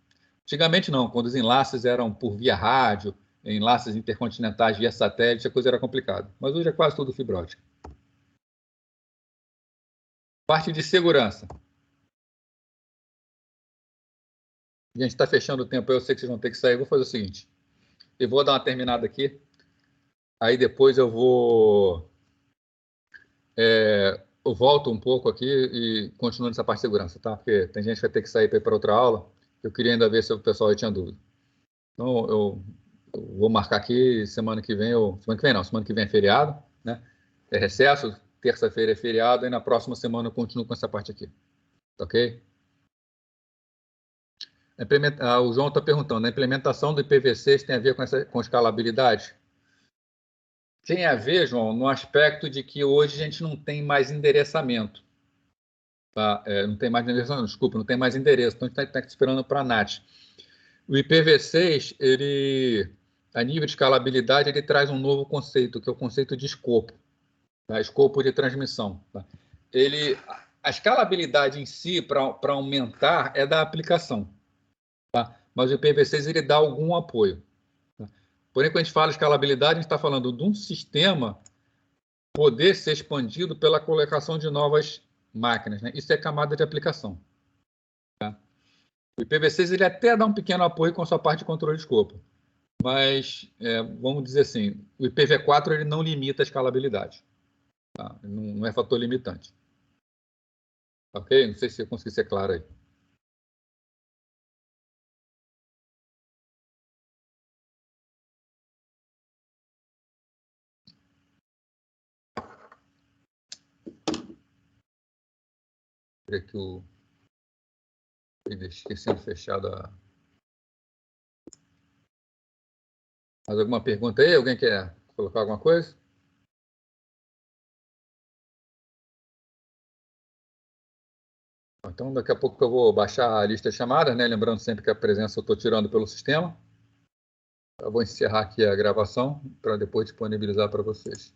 Antigamente não, quando os enlaces eram por via rádio, enlaces intercontinentais via satélite, a coisa era complicada. Mas hoje é quase tudo fibra ótica. Parte de segurança. A gente está fechando o tempo, eu sei que vocês vão ter que sair. Eu vou fazer o seguinte, eu vou dar uma terminada aqui, aí depois eu volto um pouco aqui e continuo nessa parte de segurança, tá? Porque tem gente que vai ter que sair para ir para outra aula. Eu queria ainda ver se o pessoal tinha dúvida. Então, eu vou marcar aqui semana que vem, semana que vem é feriado, né? É recesso, terça-feira é feriado, e na próxima semana eu continuo com essa parte aqui. Tá ok? O João está perguntando, a implementação do IPv6 tem a ver com escalabilidade? Tem a ver, João, no aspecto de que hoje a gente não tem mais endereçamento. Tá? Não tem mais endereçamento, desculpa, não tem mais endereço, então a gente está esperando para a NAT. O IPv6, a nível de escalabilidade, ele traz um novo conceito, que é o conceito de escopo, tá? Escopo de transmissão. Tá? A escalabilidade em si, para aumentar, é da aplicação. Tá? Mas o IPv6 ele dá algum apoio. Tá? Porém, quando a gente fala escalabilidade, a gente está falando de um sistema poder ser expandido pela colocação de novas máquinas. Né? Isso é camada de aplicação. Tá? O IPv6 ele até dá um pequeno apoio com a sua parte de controle de escopo. Mas, vamos dizer assim, o IPv4 ele não limita a escalabilidade. Tá? Não é fator limitante. Ok? Não sei se eu consegui ser claro aí. Creio que esquecendo fechado a... Mais alguma pergunta aí? Alguém quer colocar alguma coisa? Então, daqui a pouco eu vou baixar a lista de chamadas, né? Lembrando sempre que a presença eu estou tirando pelo sistema. Eu vou encerrar aqui a gravação para depois disponibilizar para vocês.